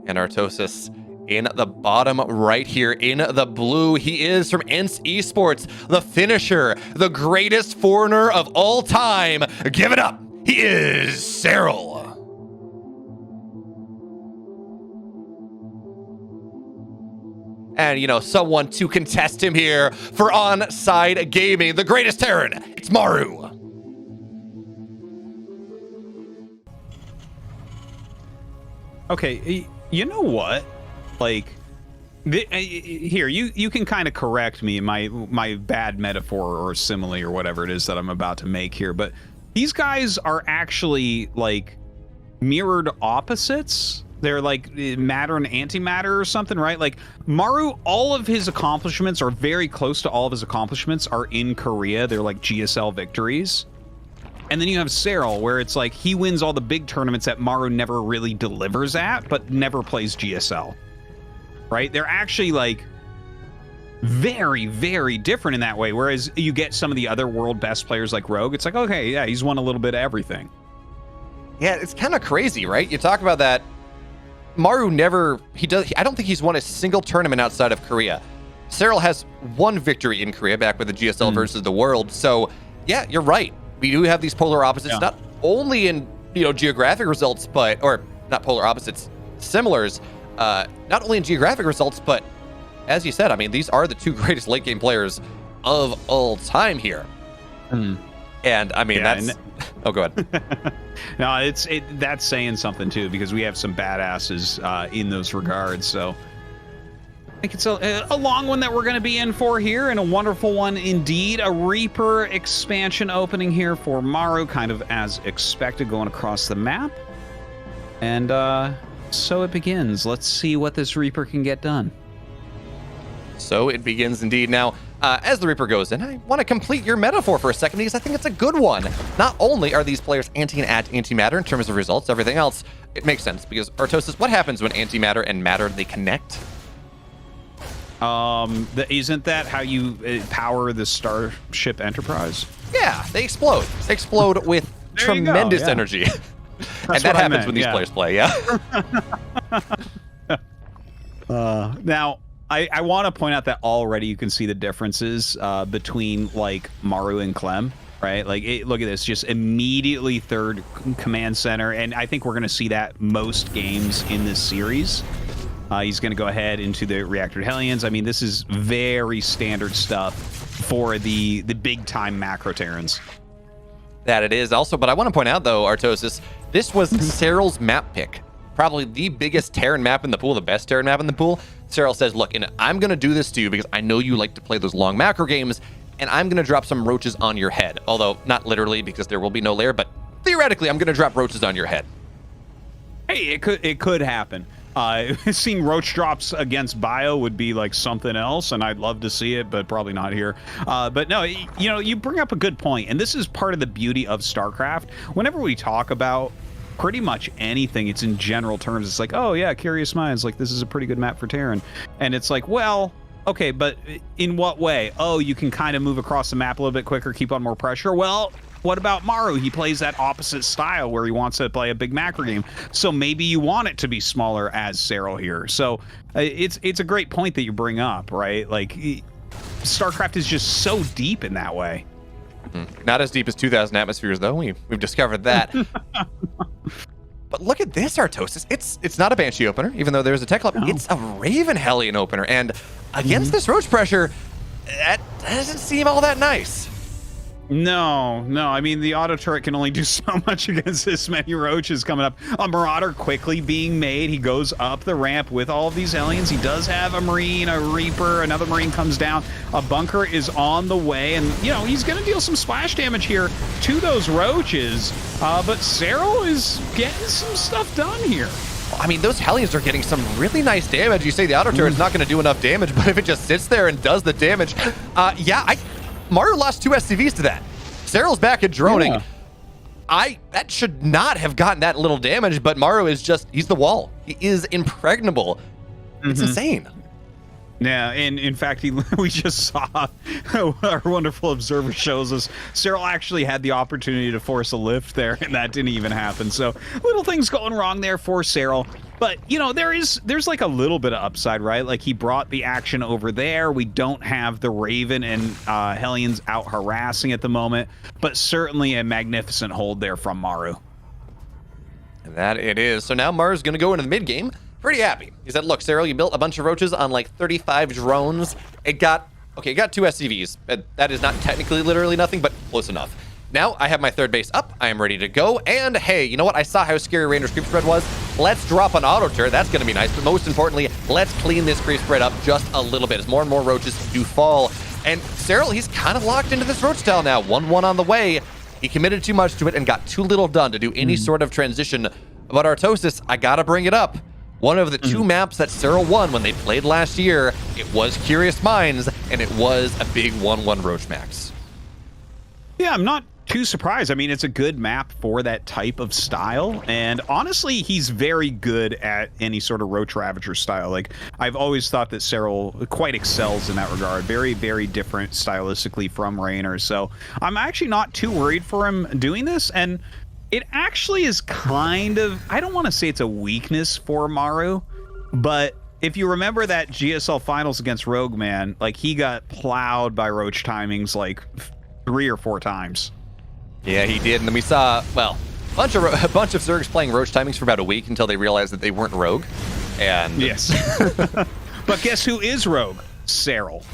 And Artosis in the bottom right here in the blue. He is from Ents Esports, the finisher, the greatest foreigner of all time. Give it up. He is Serral. And, you know, someone to contest him here for On-Side Gaming, the greatest Terran. It's Maru. Okay, you know what? Like, here, you can kind of correct me, my bad metaphor or simile or whatever it is that I'm about to make here, but these guys are actually, like, mirrored opposites. They're like matter and antimatter or something, right? Like Maru, all of his accomplishments, or very close to all of his accomplishments, are in Korea. They're like GSL victories. And then you have Serral, where it's like he wins all the big tournaments that Maru never really delivers at, but never plays GSL. Right? They're actually like very, very different in that way. Whereas you get some of the other world best players like Rogue, it's like, okay, yeah, he's won a little bit of everything. Yeah, it's kind of crazy, right? You talk about that. Maru never, I don't think he's won a single tournament outside of Korea. Serral has one victory in Korea back with the GSL versus the world. So yeah, you're right. We do have these polar opposites, not only in, you know, geographic results, but, or not polar opposites, similars, not only in geographic results, but as you said, I mean, these are the two greatest late game players of all time here. And I mean, oh, go ahead. No, that's saying something too, because we have some badasses in those regards. So I think it's a long one that we're going to be in for here, and a wonderful one indeed. A Reaper expansion opening here for Maru, kind of as expected, going across the map. And so it begins. Let's see what this Reaper can get done. So it begins indeed. Now, as the Reaper goes in, I want to complete your metaphor for a second, because I think it's a good one. Not only are these players anti and antimatter in terms of results, everything else, it makes sense, because Artosis, what happens when antimatter and matter, they connect? Isn't that how you power the Starship Enterprise? Yeah, they explode. They explode with tremendous energy. And that happens when these players play, Now, I want to point out that already you can see the differences between, like, Maru and Clem, right? Like, look at this, just immediately third command center, and I think we're going to see that most games in this series. He's going to go ahead into the Reactor Hellions. I mean, this is very standard stuff for the big-time macro Terrans. That it is also, but I want to point out, though, Artosis, this was Serral's map pick. Probably the biggest Terran map in the pool, the best Terran map in the pool. Serral says, look, and I'm going to do this to you because I know you like to play those long macro games, and I'm going to drop some roaches on your head. Although, not literally, because there will be no lair, but theoretically, I'm going to drop roaches on your head. Hey, it could happen. Seeing roach drops against Bio would be like something else, and I'd love to see it, but probably not here. But no, you know, you bring up a good point, and this is part of the beauty of StarCraft. Whenever we talk about pretty much anything, it's in general terms. It's like, oh yeah, Curious Minds, like, this is a pretty good map for Terran. And it's like, well, okay, but in what way? Oh, you can kind of move across the map a little bit quicker, keep on more pressure. Well, what about Maru? He plays that opposite style where he wants to play a big macro game. So maybe you want it to be smaller as Serral here. So it's a great point that you bring up, right? Like, StarCraft is just so deep in that way. Not as deep as 2,000 atmospheres, though. We've discovered that. But look at this, Artosis. It's not a Banshee opener, even though there's a tech club. No. It's a Raven Hellion opener. And against this roach pressure, that doesn't seem all that nice. No. I mean, the auto turret can only do so much against this many roaches coming up. A Marauder quickly being made. He goes up the ramp with all of these aliens. He does have a Marine, a Reaper, another Marine comes down. A bunker is on the way, and, you know, he's going to deal some splash damage here to those roaches. But Serral is getting some stuff done here. I mean, those Hellions are getting some really nice damage. You say the auto turret's not going to do enough damage, but if it just sits there and does the damage, Maru lost 2 SCVs to that. Serral's back at droning. Yeah. That should not have gotten that little damage, but Maru is just, he's the wall. He is impregnable. It's insane. Yeah, and in fact, we just saw, our wonderful observer shows us, Serral actually had the opportunity to force a lift there, and that didn't even happen. So little things going wrong there for Serral. But, you know, there's like a little bit of upside, right? Like he brought the action over there. We don't have the Raven and Hellions out harassing at the moment, but certainly a magnificent hold there from Maru. And that it is. So now Maru's going to go into the mid game. Pretty happy. He said, look, Serral, you built a bunch of roaches on like 35 drones. It got 2 SCVs. That is not technically literally nothing, but close enough. Now I have my third base up. I am ready to go. And hey, you know what? I saw how scary Ranger's creep spread was. Let's drop an auto turret. That's going to be nice. But most importantly, let's clean this creep spread up just a little bit as more and more roaches do fall. And Serral, he's kind of locked into this roach tile now. 1-1 on the way. He committed too much to it and got too little done to do any sort of transition. But Artosis, I got to bring it up. One of the 2 maps that Serral won when they played last year, it was Curious Minds, and it was a big 1-1 roach max. Yeah, I'm not too surprised. I mean, it's a good map for that type of style, and honestly, he's very good at any sort of Roach Ravager style. Like, I've always thought that Serral quite excels in that regard. Very, very different stylistically from Raynor, so I'm actually not too worried for him doing this, and it actually is kind of, I don't want to say it's a weakness for Maru, but if you remember that GSL Finals against Rogueman, like, he got plowed by Roach timings like 3 or 4 times. Yeah, he did. And then we saw, well, a bunch of Zergs playing Roach timings for about a week until they realized that they weren't Rogue. And yes. But guess who is Rogue? Serral.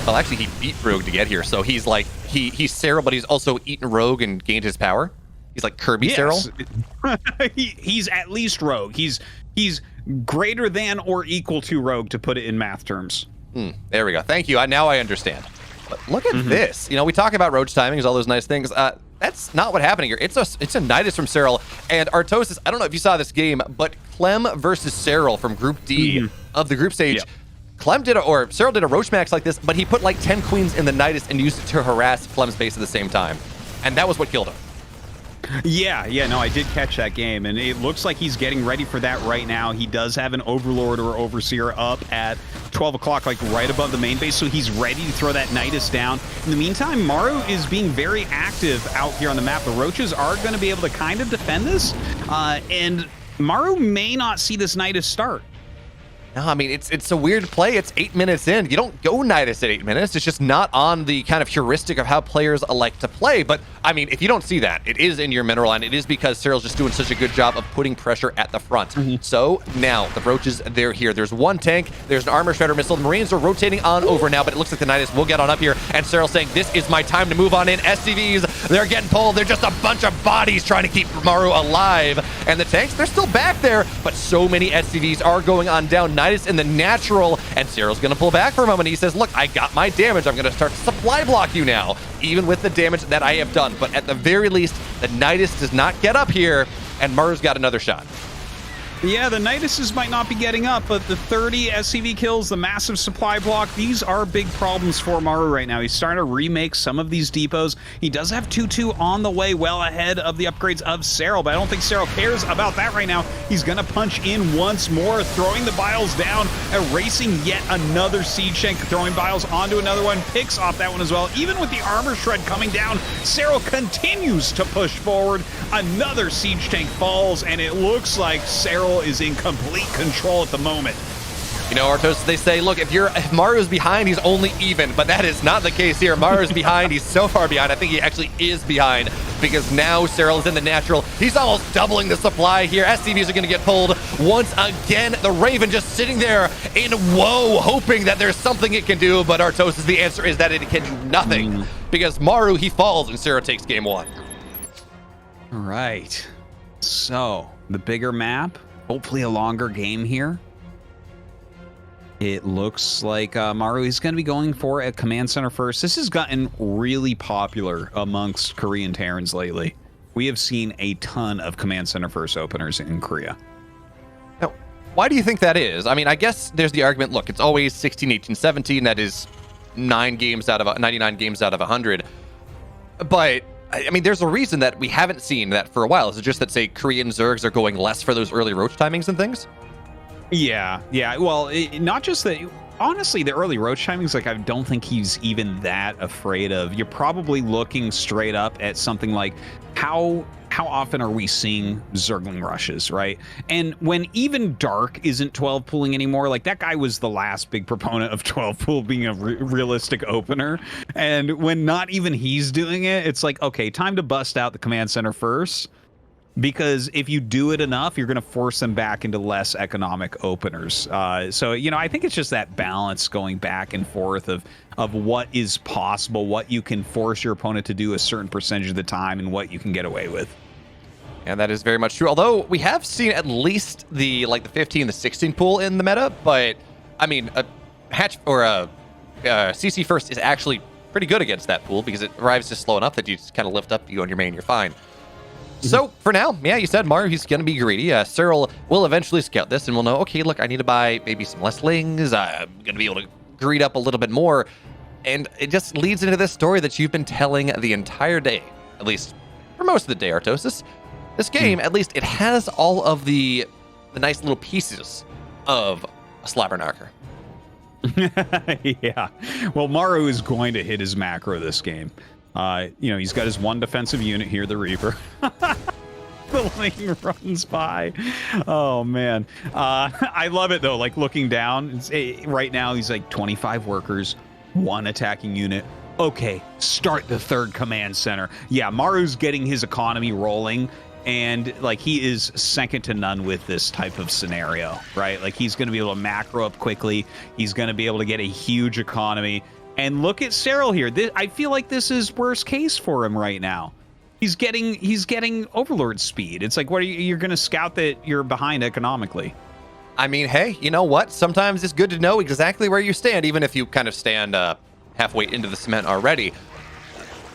Well, actually, he beat Rogue to get here. So he's like, he's Serral, but he's also eaten Rogue and gained his power. He's like Kirby Serral. He's at least Rogue. He's greater than or equal to Rogue, to put it in math terms. There we go. Thank you. Now I understand. But look at this. You know, we talk about Roach timings, all those nice things. That's not what happened here. It's a Nidus from Serral and Artosis. I don't know if you saw this game, but Clem versus Serral from Group D of the group stage. Yep. Serral did a Roach max like this, but he put like 10 queens in the Nidus and used it to harass Clem's base at the same time. And that was what killed him. Yeah, no, I did catch that game, and it looks like he's getting ready for that right now. He does have an Overlord or Overseer up at 12 o'clock, like right above the main base, so he's ready to throw that Nidus down. In the meantime, Maru is being very active out here on the map. The Roaches are going to be able to kind of defend this, and Maru may not see this Nidus start. No, I mean, it's a weird play. It's 8 minutes in. You don't go Nidus at 8 minutes. It's just not on the kind of heuristic of how players like to play. But, I mean, if you don't see that, it is in your mineral line. It is because Serral's just doing such a good job of putting pressure at the front. So, now, the Roaches, they're here. There's one tank. There's an Armor Shredder missile. The Marines are rotating on over now, but it looks like the Nidus will get on up here. And Serral saying, this is my time to move on in. SCVs, they're getting pulled. They're just a bunch of bodies trying to keep Maru alive. And the tanks, they're still back there, but so many SCVs are going on down. Nidus in the natural, and Serral's going to pull back for a moment. He says, look, I got my damage. I'm going to start to supply block you now, even with the damage that I have done. But at the very least, the Nidus does not get up here, and Maru's got another shot. Yeah, the Niduses might not be getting up, but the 30 SCV kills, the massive supply block, these are big problems for Maru right now. He's starting to remake some of these depots. He does have 2-2 on the way, well ahead of the upgrades of Serral, but I don't think Serral cares about that right now. He's going to punch in once more, throwing the Biles down, erasing yet another Siege Tank, throwing Biles onto another one, picks off that one as well. Even with the Armor Shred coming down, Serral continues to push forward. Another Siege Tank falls, and it looks like Serral is in complete control at the moment. You know, Artosis, they say, look, if Maru's behind, he's only even, but that is not the case here. Maru's behind. He's so far behind. I think he actually is behind because now Serral is in the natural. He's almost doubling the supply here. SCVs are going to get pulled once again. The Raven just sitting there in woe, hoping that there's something it can do, but Artosis, the answer is that it can do nothing because Maru, he falls and Serral takes game 1. All right. So, the bigger map, hopefully a longer game here. It looks like Maru is going to be going for a command center first. This has gotten really popular amongst Korean Terrans lately. We have seen a ton of command center first openers in Korea. Now, why do you think that is? I mean, I guess there's the argument, look, it's always 16, 18, 17. That is 99 games out of 100. But I mean, there's a reason that we haven't seen that for a while. Is it just that, say, Korean Zergs are going less for those early Roach timings and things? Yeah. Well, not just that. honestly, the early roach timings, like, I don't think he's even that afraid of. You're probably looking straight up at something like how often are we seeing Zergling rushes, right? And when even Dark isn't 12 pooling anymore, like, that guy was the last big proponent of 12 pool being a realistic opener. And when not even he's doing it, it's like, okay, time to bust out the command center first. Because if you do it enough, you're going to force them back into less economic openers. So, you know, I think it's just that balance going back and forth of what is possible, what you can force your opponent to do a certain percentage of the time, and what you can get away with. And that is very much true. Although we have seen at least the 15, the 16 pool in the meta, but I mean, a hatch or a CC first is actually pretty good against that pool because it arrives just slow enough that you just kind of lift up, you go on your main, you're fine. So, for now, yeah, you said Maru, he's going to be greedy. Serral will eventually scout this, and we'll know, okay, look, I need to buy maybe some less lings. I'm going to be able to greed up a little bit more. And it just leads into this story that you've been telling the entire day, at least for most of the day, Artosis. This game, at least, it has all of the nice little pieces of a Slabbernarker. Yeah. Well, Maru is going to hit his macro this game. You know, he's got his one defensive unit here, the Reaper. The Ling runs by. Oh, man. I love it, though. Like, looking down, right now he's like 25 workers, one attacking unit. Okay, start the third command center. Yeah, Maru's getting his economy rolling, and, like, he is second to none with this type of scenario, right? Like, he's going to be able to macro up quickly. He's going to be able to get a huge economy. And look at Serral here. I feel like this is worst case for him right now. He's getting Overlord speed. It's like, what are you're going to scout that you're behind economically? I mean, hey, you know what? Sometimes it's good to know exactly where you stand, even if you kind of stand halfway into the cement already.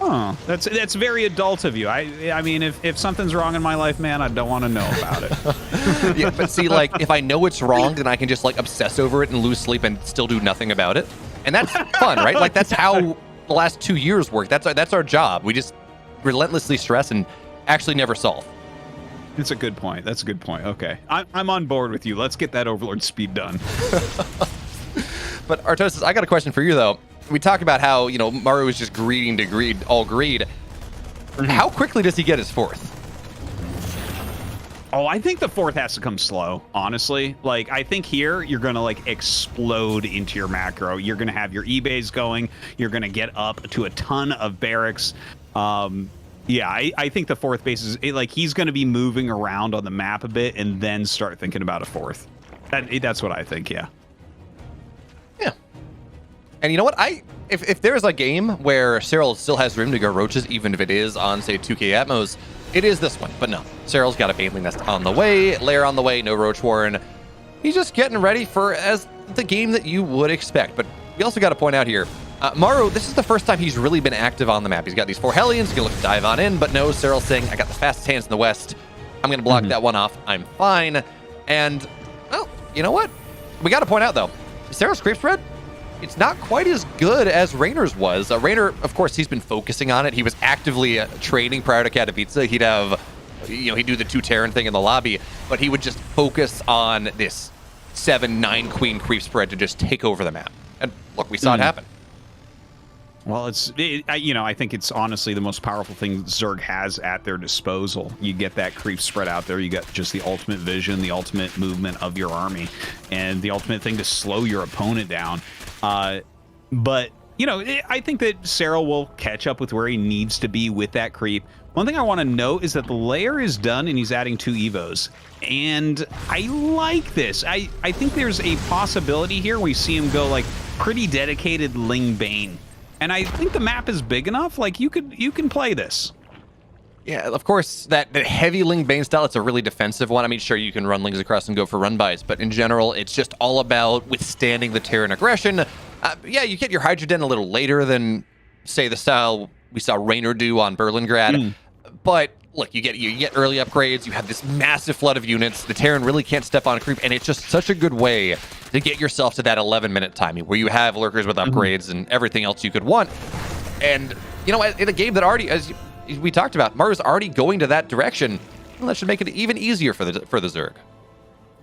Oh, that's very adult of you. I mean, if something's wrong in my life, man, I don't want to know about it. Yeah, but see, like, if I know it's wrong, then I can just, like, obsess over it and lose sleep and still do nothing about it. And that's fun, right? Like, that's how the last 2 years work. That's our job. We just relentlessly stress and actually never solve. It's a good point. That's a good point. Okay. I'm on board with you. Let's get that Overlord speed done. But Artosis, I got a question for you, though. We talk about how, you know, Maru is just greeding to greed, all greed. Mm-hmm. How quickly does he get his fourth? Oh, I think the fourth has to come slow, honestly. Like, I think here you're going to, like, explode into your macro. You're going to have your eBays going. You're going to get up to a ton of barracks. Yeah, I think the fourth base is, like, he's going to be moving around on the map a bit and then start thinking about a fourth. That's what I think, yeah. Yeah. And you know what? If there's a game where Serral still has room to go roaches, even if it is on, say, 2K Atmos, it is this one. But no, Serral's got a Baneling Nest on the way, Lair on the way, no Roach Warren. He's just getting ready for as the game that you would expect. But we also got to point out here, Maru, this is the first time he's really been active on the map. He's got these 4 Hellions, he can look to dive on in, but no, Serral's saying, I got the fastest hands in the West. I'm going to block that one off. I'm fine. And, well, you know what? We got to point out, though, Serral's creep spread, it's not quite as good as Raynor's was. Raynor, of course, he's been focusing on it. He was actively training prior to Katowice. He'd have, you know, he'd do the 2 Terran thing in the lobby, but he would just focus on this 7-9 queen creep spread to just take over the map. And look, we saw it happen. Well, you know, I think it's honestly the most powerful thing Zerg has at their disposal. You get that creep spread out there. You got just the ultimate vision, the ultimate movement of your army, and the ultimate thing to slow your opponent down. But, you know, I think that Serral will catch up with where he needs to be with that creep. One thing I want to note is that the layer is done and he's adding 2 Evos. And I like this. I think there's a possibility here we see him go, like, pretty dedicated Ling Bane. And I think the map is big enough, like, you can play this. Yeah, of course, that heavy Ling Bane style, it's a really defensive one. I mean, sure, you can run Lings across and go for run-bys, but in general, it's just all about withstanding the Terran aggression. Yeah, you get your Hydra Den a little later than, say, the style we saw Raynor do on Berlingrad. But, look, you get early upgrades, you have this massive flood of units, the Terran really can't step on a creep, and it's just such a good way to get yourself to that 11-minute timing where you have lurkers with upgrades and everything else you could want. And, you know, in a game that already, as we talked about, Maru's already going to that direction. Well, that should make it even easier for the Zerg.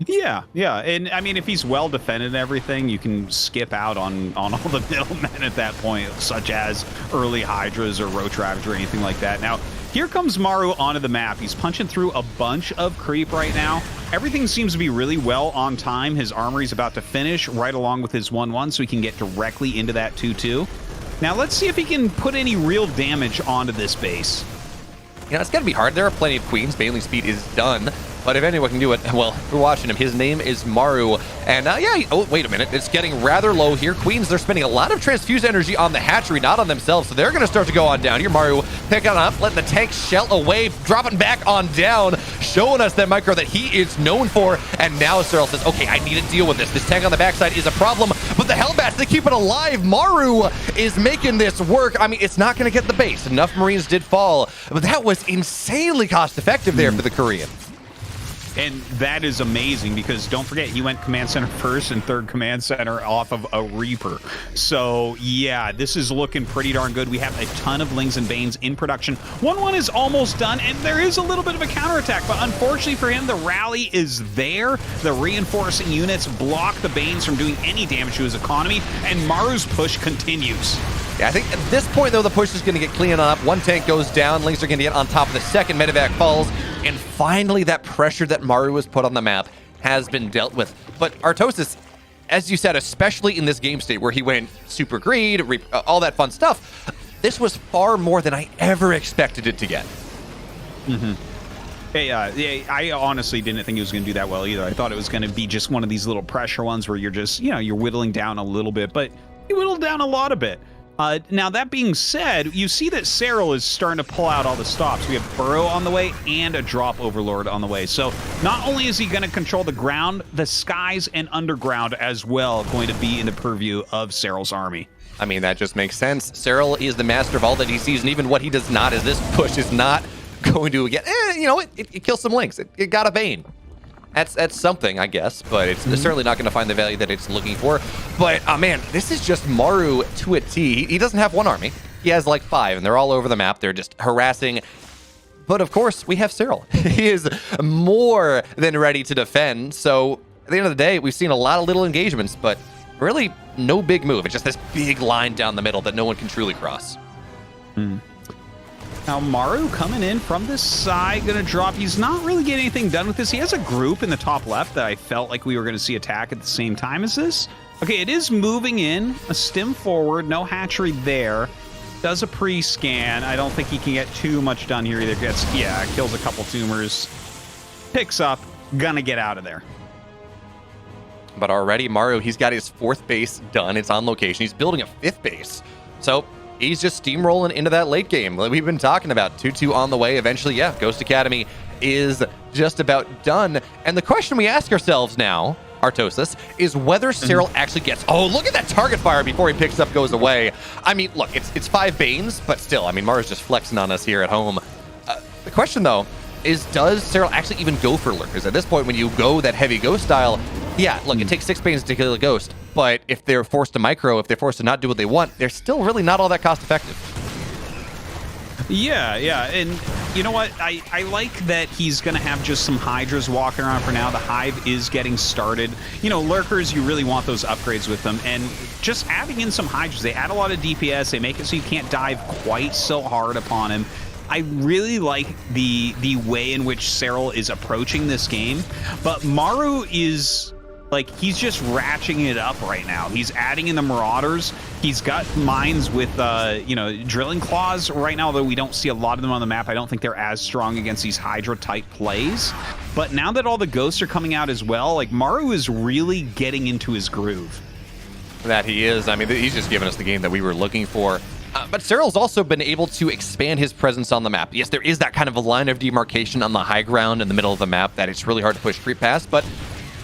Yeah, yeah, and I mean, if he's well defended and everything, you can skip out on all the middlemen at that point, such as early Hydras or Ro4 or anything like that. Now, here comes Maru onto the map. He's punching through a bunch of creep right now. Everything seems to be really well on time. His armory's about to finish right along with his 1-1, so he can get directly into that 2-2. Now, let's see if he can put any real damage onto this base. You know, it's going to be hard. There are plenty of queens. Bailey speed is done. But if anyone can do it, well, we're watching him. His name is Maru. And yeah, oh, wait a minute. It's getting rather low here. Queens, they're spending a lot of transfuse energy on the hatchery, not on themselves. So they're going to start to go on down here. Maru picking up, letting the tank shell away, dropping back on down, showing us that micro that he is known for. And now Serral says, okay, I need to deal with this. This tank on the backside is a problem. But the Hellbats, they keep it alive. Maru is making this work. I mean, it's not going to get the base. Enough Marines did fall. But that was insanely cost effective there for the Korean. And that is amazing because don't forget, he went command center first and third command center off of a Reaper. So yeah, this is looking pretty darn good. We have a ton of Lings and Banes in production. 1-1 is almost done, and there is a little bit of a counterattack, but unfortunately for him, the rally is there. The reinforcing units block the Banes from doing any damage to his economy, and Maru's push continues. Yeah, I think at this point, though, the push is going to get clean up. One tank goes down. Lings are going to get on top of the second. Medevac falls. And finally, that pressure that Maru was put on the map has been dealt with. But Artosis, as you said, especially in this game state where he went super greed, all that fun stuff, this was far more than I ever expected it to get. Hey, I honestly didn't think he was going to do that well either. I thought it was going to be just one of these little pressure ones where you're just, you're whittling down a little bit, but he whittled down a lot of bit. Now, that being said, you see that Serral is starting to pull out all the stops. We have Burrow on the way and a Drop Overlord on the way. So not only is he going to control the ground, the skies and underground as well going to be in the purview of Serral's army. I mean, that just makes sense. Serral is the master of all that he sees, and even what he does not is this push is not going to get, it kills some Lings. It got a Bane. That's something, I guess, but it's certainly not going to find the value that it's looking for. But, man, this is just Maru to a T. He doesn't have one army. He has like 5, and they're all over the map. They're just harassing. But, of course, we have Serral. He is more than ready to defend. So, at the end of the day, we've seen a lot of little engagements, but really no big move. It's just this big line down the middle that no one can truly cross. Now, Maru coming in from this side, going to drop. He's not really getting anything done with this. He has a group in the top left that I felt like we were going to see attack at the same time as this. Okay, it is moving in. A stim forward. No hatchery there. Does a pre-scan. I don't think he can get too much done here either. Kills a couple tumors. Picks up. Gonna get out of there. But already, Maru, he's got his 4th base done. It's on location. He's building a 5th base. So he's just steamrolling into that late game. Like we've been talking about 2-2 on the way. Eventually, yeah, Ghost Academy is just about done. And the question we ask ourselves now, Artosis, is whether Serral actually gets... Oh, look at that target fire before he picks up, goes away. I mean, look, it's 5 Banes, but still, I mean, Maru's just flexing on us here at home. The question, though, is does Serral actually even go for Lurkers? At this point, when you go that heavy Ghost style, yeah, look, it takes 6 Banes to kill a Ghost, but if they're forced to micro, if they're forced to not do what they want, they're still really not all that cost effective. Yeah, and you know what? I like that he's going to have just some Hydras walking around for now. The Hive is getting started. Lurkers, you really want those upgrades with them. And just adding in some Hydras, they add a lot of DPS. They make it so you can't dive quite so hard upon him. I really like the way in which Serral is approaching this game. But Maru is... he's just ratcheting it up right now. He's adding in the Marauders. He's got mines with, drilling claws right now, though we don't see a lot of them on the map. I don't think they're as strong against these Hydra-type plays. But now that all the Ghosts are coming out as well, Maru is really getting into his groove. That he is. I mean, he's just giving us the game that we were looking for. But Serral's also been able to expand his presence on the map. Yes, there is that kind of a line of demarcation on the high ground in the middle of the map that it's really hard to push creep past, but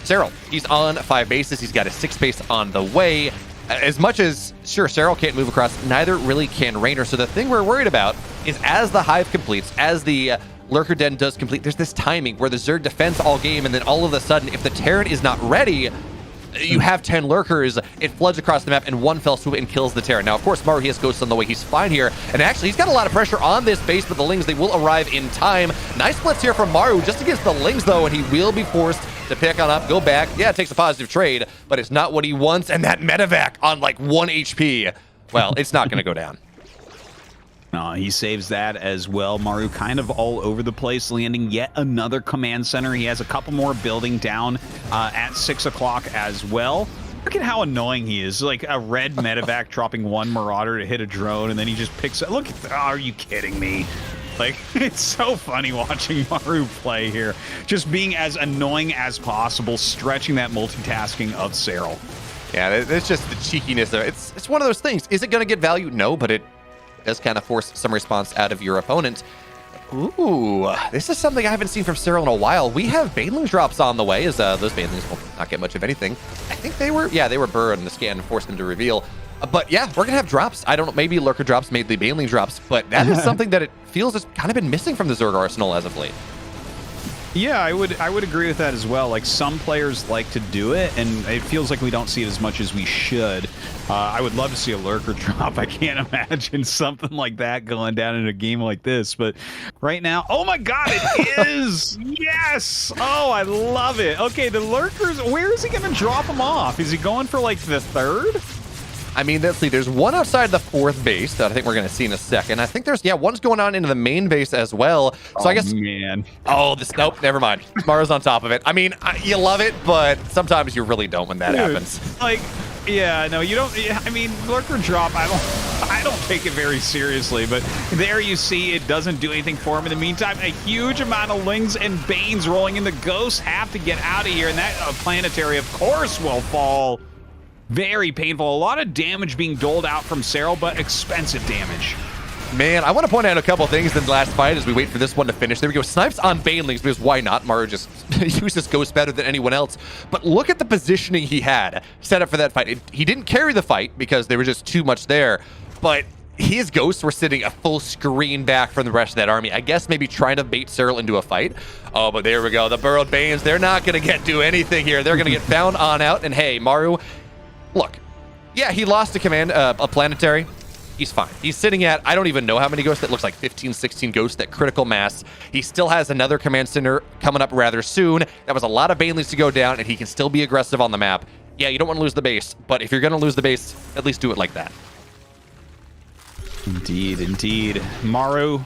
Serral, he's on 5 bases. He's got a 6th base on the way. As much as, sure, Serral can't move across, neither really can Raynor. So the thing we're worried about is as the Hive completes, as the Lurker Den does complete, there's this timing where the Zerg defends all game, and then all of a sudden, if the Terran is not ready, you have 10 Lurkers, it floods across the map in one fell swoop and kills the Terran. Now, of course, Maru, he has Ghosts on the way. He's fine here. And actually, he's got a lot of pressure on this base, but the Lings, they will arrive in time. Nice blitz here from Maru, just against the Lings, though, and he will be forced to pick on up, go back. Yeah, it takes a positive trade, but it's not what he wants. And that medevac on like 1 HP, well, it's not going to go down. He saves that as well. Maru kind of all over the place, landing yet another command center. He has a couple more building down at 6 o'clock as well. Look at how annoying he is. Like a red medevac dropping one Marauder to hit a drone, and then he just picks it. Look, are you kidding me? Like, it's so funny watching Maru play here. Just being as annoying as possible, stretching that multitasking of Serral. Yeah, it's just the cheekiness of it. It's one of those things. Is it going to get value? No, but it does kind of force some response out of your opponent. Ooh, this is something I haven't seen from Serral in a while. We have Banelings drops on the way, as those Banelings will not get much of anything. I think they were burrowed in the scan and forced them to reveal. But yeah, we're going to have drops. I don't know, maybe Lurker drops, maybe Baneling drops, but that is something that it feels has kind of been missing from the Zerg arsenal as of late. Yeah, I would agree with that as well. Like, some players like to do it, and it feels like we don't see it as much as we should. I would love to see a Lurker drop. I can't imagine something like that going down in a game like this. But right now, oh my God, it is! Yes! Oh, I love it. Okay, the Lurkers, where is he going to drop them off? Is he going for, like, the 3rd? I mean, let's see. There's one outside the 4th base that I think we're going to see in a second. I think there's, one's going on into the main base as well. So I guess... man. Nope, never mind. Maru's on top of it. I mean, you love it, but sometimes you really don't when that happens. Like, yeah, no, you don't... I mean, Lurker drop, I don't take it very seriously, but there you see it doesn't do anything for him. In the meantime, a huge amount of Lings and Banes rolling in. The Ghosts have to get out of here, and that planetary, of course, will fall. Very painful. A lot of damage being doled out from Serral, but expensive damage. Man, I want to point out a couple things in the last fight as we wait for this one to finish. There we go. Snipes on Banelings, because why not? Maru just uses Ghost better than anyone else. But look at the positioning he had set up for that fight. He didn't carry the fight because there was just too much there. But his Ghosts were sitting a full screen back from the rest of that army. I guess maybe trying to bait Serral into a fight. Oh, but there we go. The Burrowed Banes, they're not going to do anything here. They're going to get found on out. And hey, Maru... Look, yeah, he lost a command, a planetary. He's fine. He's sitting at, I don't even know how many ghosts. That looks like 15, 16 ghosts, that critical mass. He still has another command center coming up rather soon. That was a lot of Banelings to go down, and he can still be aggressive on the map. Yeah, you don't want to lose the base, but if you're going to lose the base, at least do it like that. Indeed, indeed. Maru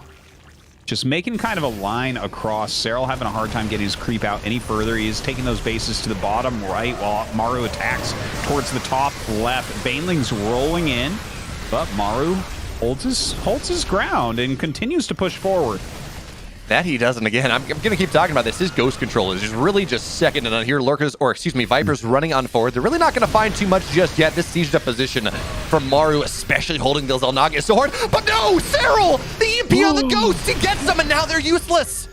just making kind of a line across. Serral having a hard time getting his creep out any further. He is taking those bases to the bottom right while Maru attacks towards the top left. Banelings rolling in, but Maru holds his ground and continues to push forward. That he doesn't. Again, I'm going to keep talking about this. His ghost control is just really just second to none here. Lurkers, or excuse me, Vipers running on forward. They're really not going to find too much just yet. This sieged up position from Maru, especially holding those Elnaga so hard. But no, Serral, the EMP on the ghosts, he gets them, and now they're useless.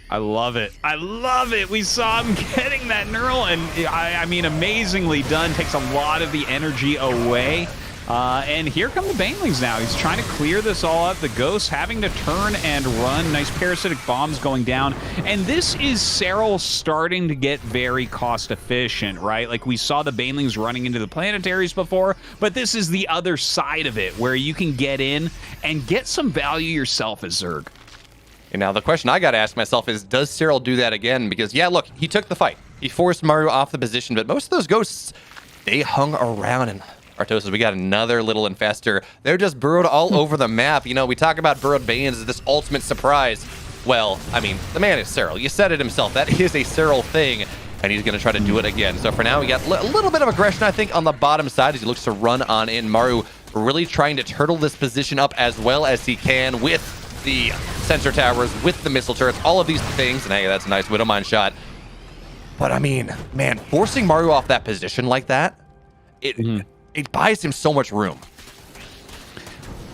I love it. I love it. We saw him getting that neural, and I mean, amazingly done. Takes a lot of the energy away. And here come the Banelings now. He's trying to clear this all up. The Ghosts having to turn and run. Nice parasitic bombs going down. And this is Serral starting to get very cost efficient, right? Like we saw the Banelings running into the planetaries before, but this is the other side of it where you can get in and get some value yourself as Zerg. And now the question I got to ask myself is, does Serral do that again? Because, yeah, look, he took the fight. He forced Maru off the position, but most of those Ghosts, they hung around. And Artosis, we got another little infestor. They're just burrowed all over the map. You know, we talk about burrowed Banes as this ultimate surprise. Well, I mean, the man is Serral. You said it himself. That is a Serral thing, and he's going to try to do it again. So for now, we got a little bit of aggression, I think, on the bottom side as he looks to run on in. Maru really trying to turtle this position up as well as he can with the sensor towers, with the missile turrets, all of these things. And hey, that's a nice Widow Mine shot. But I mean, man, forcing Maru off that position like that, it buys him so much room.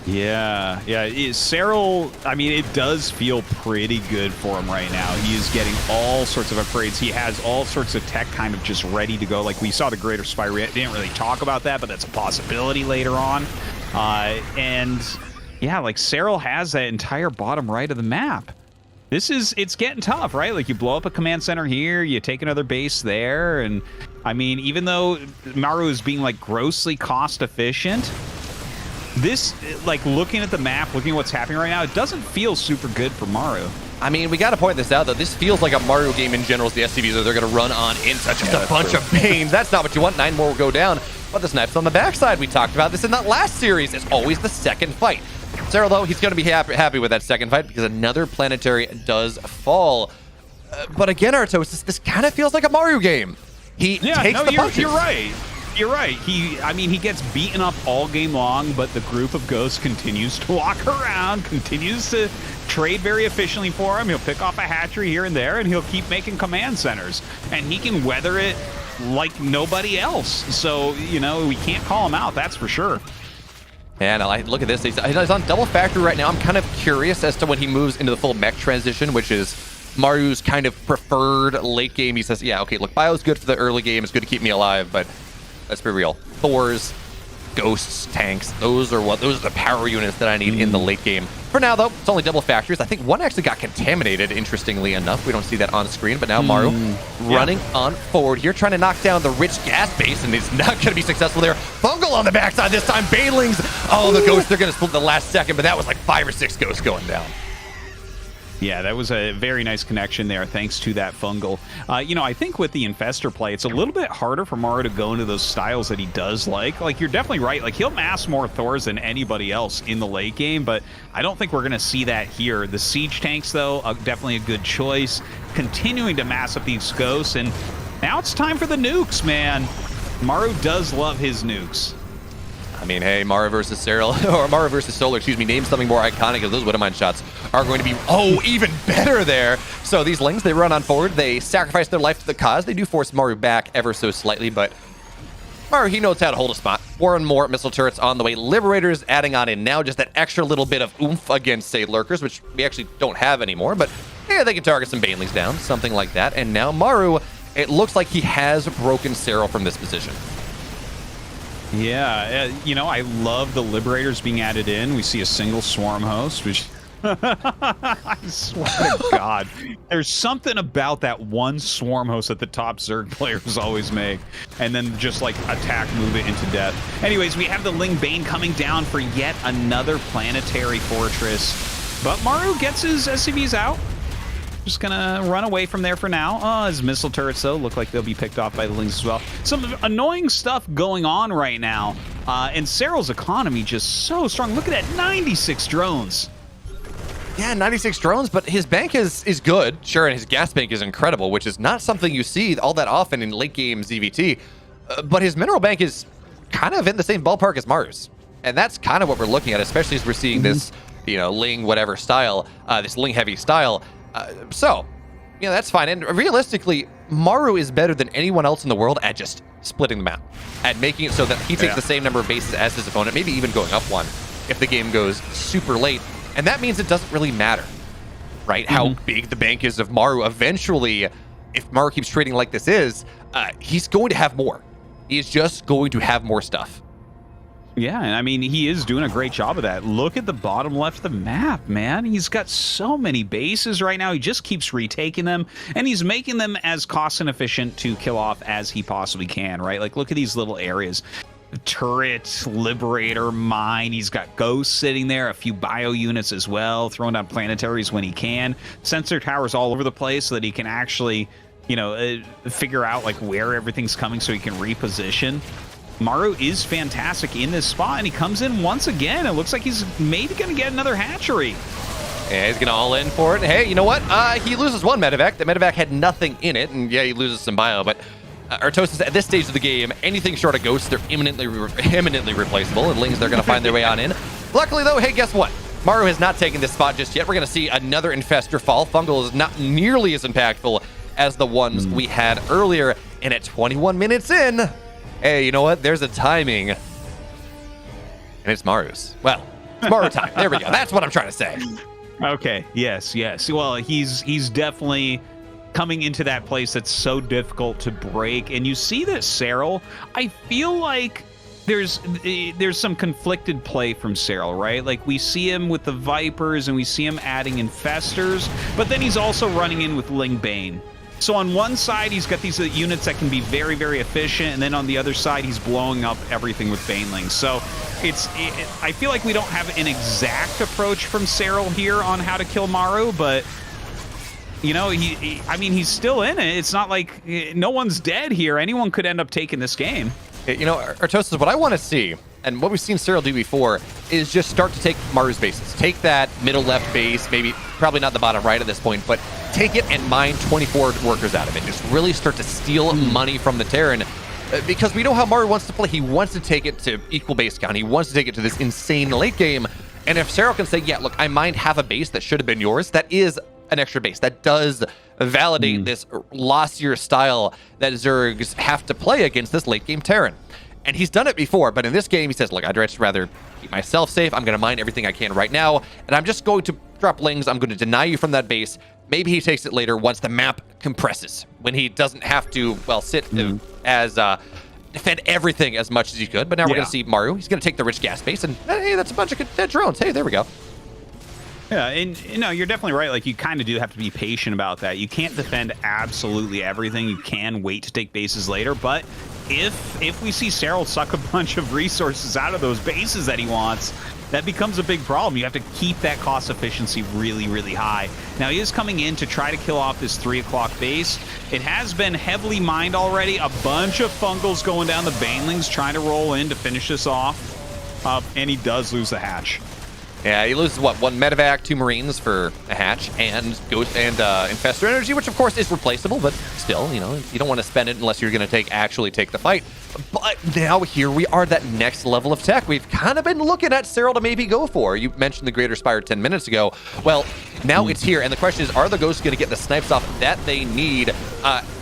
Yeah. Serral, I mean, it does feel pretty good for him right now. He is getting all sorts of upgrades. He has all sorts of tech kind of just ready to go. Like we saw the Greater Spire. We didn't really talk about that, but that's a possibility later on. And yeah, like Serral has that entire bottom right of the map. It's getting tough, right? Like you blow up a command center here, you take another base there, and I mean, even though Maru is being like grossly cost efficient, this, like looking at the map, looking at what's happening right now, it doesn't feel super good for Maru. I mean, we got to point this out, though. This feels like a Maru game in general. The SCVs are they're going to run on into just a bunch of Banes. That's not what you want. 9 more will go down. But the snipes on the backside, we talked about this in that last series. It's always the second fight. Serral, though, he's going to be happy with that second fight because another planetary does fall. But again, Artosis, this kind of feels like a Maru game. He takes the punches. You're right. You're right. He gets beaten up all game long, but the group of ghosts continues to walk around, continues to trade very efficiently for him. He'll pick off a hatchery here and there, and he'll keep making command centers. And he can weather it like nobody else. So, you know, we can't call him out, that's for sure. And I look at this. He's on double factory right now. I'm kind of curious as to when he moves into the full mech transition, which is Maru's kind of preferred late game. He says, yeah, okay, look, bio's good for the early game. It's good to keep me alive, but let's be real. Thors, ghosts, tanks, those are the power units that I need in the late game. For now, though, it's only double factories. I think one actually got contaminated, interestingly enough. We don't see that on screen, but now Maru running on forward here, trying to knock down the rich gas base, and he's not going to be successful there. Fungal on the backside this time. Banelings. Oh, the ghosts, they're going to split the last second, but that was like 5 or 6 ghosts going down. Yeah, that was a very nice connection there, thanks to that fungal. You know, I think with the Infestor play, it's a little bit harder for Maru to go into those styles that he does like. Like, you're definitely right. Like, he'll mass more Thors than anybody else in the late game, but I don't think we're going to see that here. The siege tanks, though, definitely a good choice. Continuing to mass up these ghosts, and now it's time for the nukes, man. Maru does love his nukes. I mean, hey, Maru versus Serral, or Maru versus Solar, excuse me, name something more iconic of those Widowmine shots are going to be, even better there. So these Lings, they run on forward, they sacrifice their life to the cause. They do force Maru back ever so slightly, but Maru, he knows how to hold a spot. More and more missile turrets on the way. Liberators adding on in now, just that extra little bit of oomph against, say, Lurkers, which we actually don't have anymore, but yeah, they can target some Banelings down, something like that. And now Maru, it looks like he has broken Serral from this position. Yeah, you know, I love the Liberators being added in. We see a single Swarm host, which I swear to God, there's something about that one Swarm host that the top Zerg players always make, and then just like attack, move it into death. Anyways, we have the Ling Bane coming down for yet another planetary fortress, but Maru gets his SCVs out. Just gonna run away from there for now. His missile turrets, though, look like they'll be picked off by the Lings as well. Some annoying stuff going on right now. And Serral's economy just so strong. Look at that, 96 drones. Yeah, 96 drones, but his bank is good. Sure, and his gas bank is incredible, which is not something you see all that often in late game ZVT. But his mineral bank is kind of in the same ballpark as Maru's. And that's kind of what we're looking at, especially as we're seeing this, you know, Ling whatever style, this Ling heavy style. So, you know, that's fine. And realistically, Maru is better than anyone else in the world at just splitting the map, at making it so that he takes the same number of bases as his opponent, maybe even going up one if the game goes super late. And that means it doesn't really matter, right? How big the bank is of Maru. Eventually, if Maru keeps trading like this is, he's going to have more. He is just going to have more stuff. Yeah, and I mean, he is doing a great job of that. Look at the bottom left of the map, man. He's got so many bases right now. He just keeps retaking them, and he's making them as cost and efficient to kill off as he possibly can, right? Like, look at these little areas. Turret, Liberator, Mine. He's got Ghosts sitting there, a few bio units as well, throwing down planetaries when he can. Sensor towers all over the place so that he can actually, you know, figure out, like, where everything's coming so he can reposition. Maru is fantastic in this spot, and he comes in once again. It looks like he's maybe going to get another hatchery. Yeah, he's going to all in for it. Hey, you know what? He loses one medevac. The medevac had nothing in it, and yeah, he loses some bio, but Artosis, at this stage of the game, anything short of ghosts, they're imminently replaceable, and Lings, they're going to find their way on in. Luckily, though, hey, guess what? Maru has not taken this spot just yet. We're going to see another Infestor fall. Fungal is not nearly as impactful as the ones we had earlier, and at 21 minutes in, hey, you know what? There's a timing, and it's Maru's. Well, it's Maru time. There we go. That's what I'm trying to say. Okay. Yes. Well, he's definitely coming into that place that's so difficult to break. And you see that Serral, I feel like there's some conflicted play from Serral, right? Like, we see him with the Vipers and we see him adding Infestors, but then he's also running in with Ling Bane. So on one side, he's got these units that can be very, very efficient, and then on the other side, he's blowing up everything with Banelings. So I feel like we don't have an exact approach from Serral here on how to kill Maru, but You know, I mean, he's still in it. It's not like no one's dead here. Anyone could end up taking this game. You know, Artosis, what I want to see, and what we've seen Serral do before, is just start to take Maru's bases. Take that middle left base, maybe probably not the bottom right at this point, but take it and mine 24 workers out of it. Just really start to steal money from the Terran. Because we know how Maru wants to play. He wants to take it to equal base count. He wants to take it to this insane late game. And if Serral can say, yeah, look, I mined half a base that should have been yours, that is an extra base. That does validate this lossier style that Zergs have to play against this late game Terran. And he's done it before, but in this game, he says, look, I'd just rather keep myself safe. I'm going to mine everything I can right now, and I'm just going to drop lings. I'm going to deny you from that base. Maybe he takes it later once the map compresses, when he doesn't have to, well, sit as defend everything as much as he could. But now we're going to see Maru. He's going to take the rich gas base, and hey, that's a bunch of dead drones. Hey, there we go. Yeah, and you know, you're definitely right. Like, you kind of do have to be patient about that. You can't defend absolutely everything. You can wait to take bases later, but if we see Serral suck a bunch of resources out of those bases that he wants, that becomes a big problem. You have to keep that cost efficiency really, really high. Now, he is coming in to try to kill off this 3 o'clock base. It has been heavily mined already. A bunch of fungals going down. The Banelings trying to roll in to finish this off. And he does lose the hatch. Yeah, he loses, what, 1 medevac, 2 Marines for a hatch, and Ghost and Infestor Energy, which of course is replaceable, but still, you know, you don't want to spend it unless you're going to actually take the fight. But now here we are, that next level of tech we've kind of been looking at Serral to maybe go for. You mentioned the Greater Spire 10 minutes ago. Well, now it's here, and the question is, are the Ghosts going to get the snipes off that they need?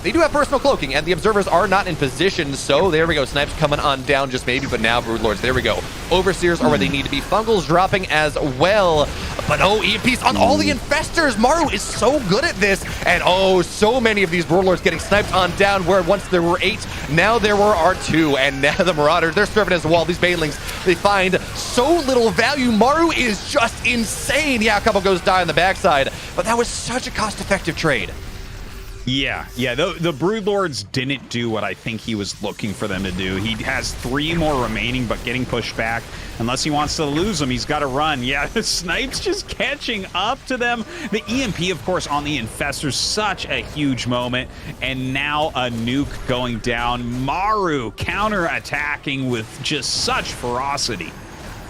They do have personal cloaking, and the Observers are not in position, so there we go. Snipes coming on down just maybe, but now Broodlords, there we go. Overseers are where they need to be. Fungals dropping as well, but oh, EMPs on all the Infestors. Maru is so good at this, and oh, so many of these Broodlords getting sniped on down, where once there were 8, now there are 2, and now the Marauders, they're serving as a wall. These Banelings, they find so little value. Maru is just insane. Yeah, a couple goes die on the backside, but that was such a cost-effective trade. Yeah, the Broodlords didn't do what I think he was looking for them to do. He has 3 more remaining, but getting pushed back. Unless he wants to lose them, he's got to run. Yeah, the Snipe's just catching up to them. The EMP, of course, on the Infestors, such a huge moment. And now a nuke going down. Maru counter-attacking with just such ferocity.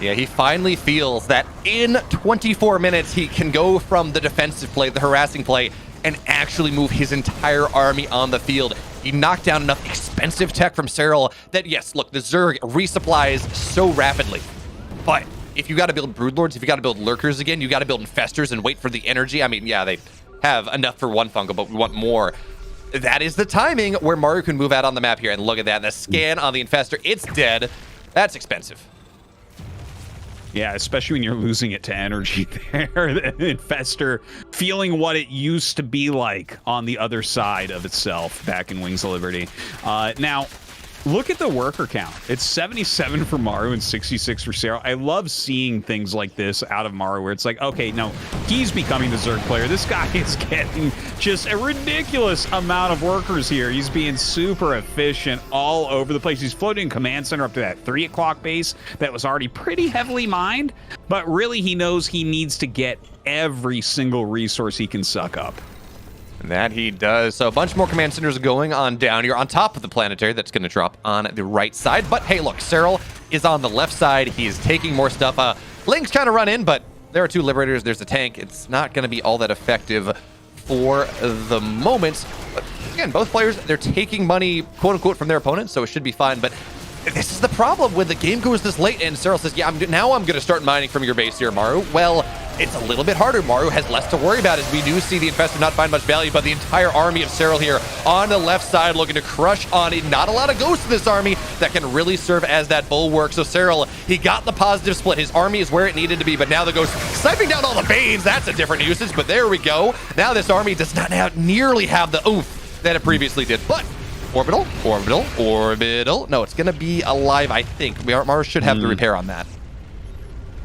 Yeah, he finally feels that in 24 minutes, he can go from the defensive play, the harassing play, and actually move his entire army on the field. He knocked down enough expensive tech from Serral that, yes, look, the Zerg resupplies so rapidly. But if you got to build Broodlords, if you got to build Lurkers again, you got to build Infestors and wait for the energy. I mean, yeah, they have enough for 1 fungal, but we want more. That is the timing where Maru can move out on the map here. And look at that, the scan on the Infestor, it's dead. That's expensive. Yeah, especially when you're losing it to energy there. The Infestor feeling what it used to be like on the other side of itself back in Wings of Liberty. Now, look at the worker count. It's 77 for Maru and 66 for Serral. I love seeing things like this out of Maru where it's like, okay, no, he's becoming the Zerg player. This guy is getting just a ridiculous amount of workers here. He's being super efficient all over the place. He's floating command center up to that 3 o'clock base that was already pretty heavily mined, but really he knows he needs to get every single resource he can suck up. That he does. So a bunch more command centers going on down here on top of the planetary that's going to drop on the right side. But hey, look, Serral is on the left side. He is taking more stuff. Link's trying to run in, but there are 2 Liberators. There's a tank. It's not going to be all that effective for the moment. But again, both players, they're taking money, quote unquote, from their opponents, so it should be fine. But this is the problem when the game goes this late and Serral says, yeah, now I'm going to start mining from your base here, Maru. Well, it's a little bit harder. Maru has less to worry about as we do see the Infestor not find much value, but the entire army of Serral here on the left side looking to crush on it. Not a lot of ghosts in this army that can really serve as that bulwark. So Serral, he got the positive split. His army is where it needed to be, but now the ghosts sniping down all the Banes. That's a different usage, but there we go. Now this army does not nearly have the oomph that it previously did, but orbital. No, it's going to be alive, I think. Maru should have the repair on that.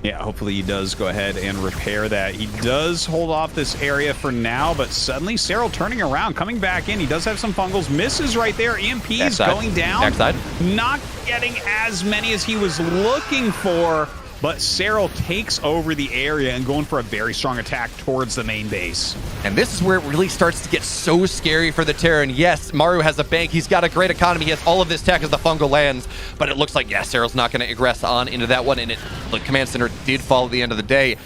Yeah, hopefully he does go ahead and repair that. He does hold off this area for now, but suddenly Serral turning around, coming back in. He does have some fungals. Misses right there. EMPs going down. Backside. Not getting as many as he was looking for. but Serral takes over the area and going for a very strong attack towards the main base. And this is where it really starts to get so scary for the Terran. Yes, Maru has a bank. He's got a great economy. He has all of this tech as the fungal lands, but it looks like, yeah, Serral's not going to aggress on into that one, and the command center did fall at the end of the day.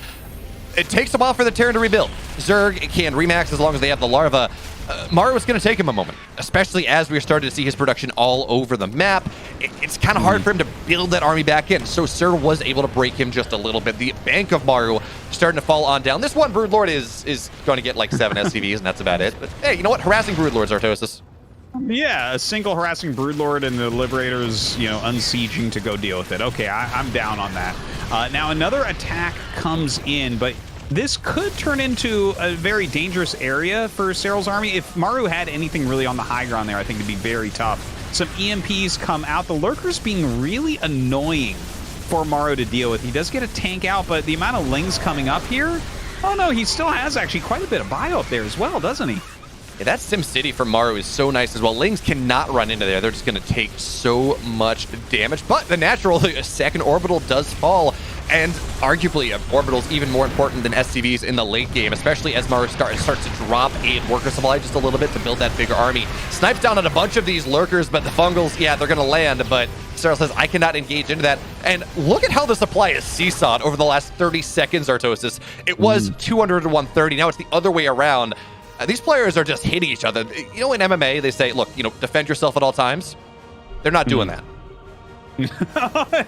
It takes a while for the Terran to rebuild. Zerg can remax as long as they have the larva. Maru is going to take him a moment, especially as we're starting to see his production all over the map. It's kind of hard for him to build that army back in, so Serral was able to break him just a little bit. The bank of Maru starting to fall on down. This one Broodlord is going to get like 7 SCVs, and that's about it. But hey, you know what? Harassing Broodlords, Artosis. Yeah, a single harassing Broodlord and the Liberators, you know, unsieging to go deal with it. Okay, I'm down on that. Now another attack comes in, but this could turn into a very dangerous area for Serral's army. If Maru had anything really on the high ground there, I think it'd be very tough. Some EMPs come out. The Lurkers being really annoying for Maru to deal with. He does get a tank out, but the amount of Lings coming up here, oh no, he still has actually quite a bit of bio up there as well, doesn't he? Yeah, that SimCity from Maru is so nice as well. Lings cannot run into there. They're just going to take so much damage. But the natural second orbital does fall. And arguably, orbital's even more important than SCVs in the late game, especially as Maru starts to drop a worker supply just a little bit to build that bigger army. Snipes down on a bunch of these lurkers, but the fungals, yeah, they're going to land. But Serral says, I cannot engage into that. And look at how the supply is seesawed over the last 30 seconds, Artosis. It was 200 to 130. Now it's the other way around. These players are just hitting each other. You know, in MMA, they say, look, you know, defend yourself at all times. They're not doing that.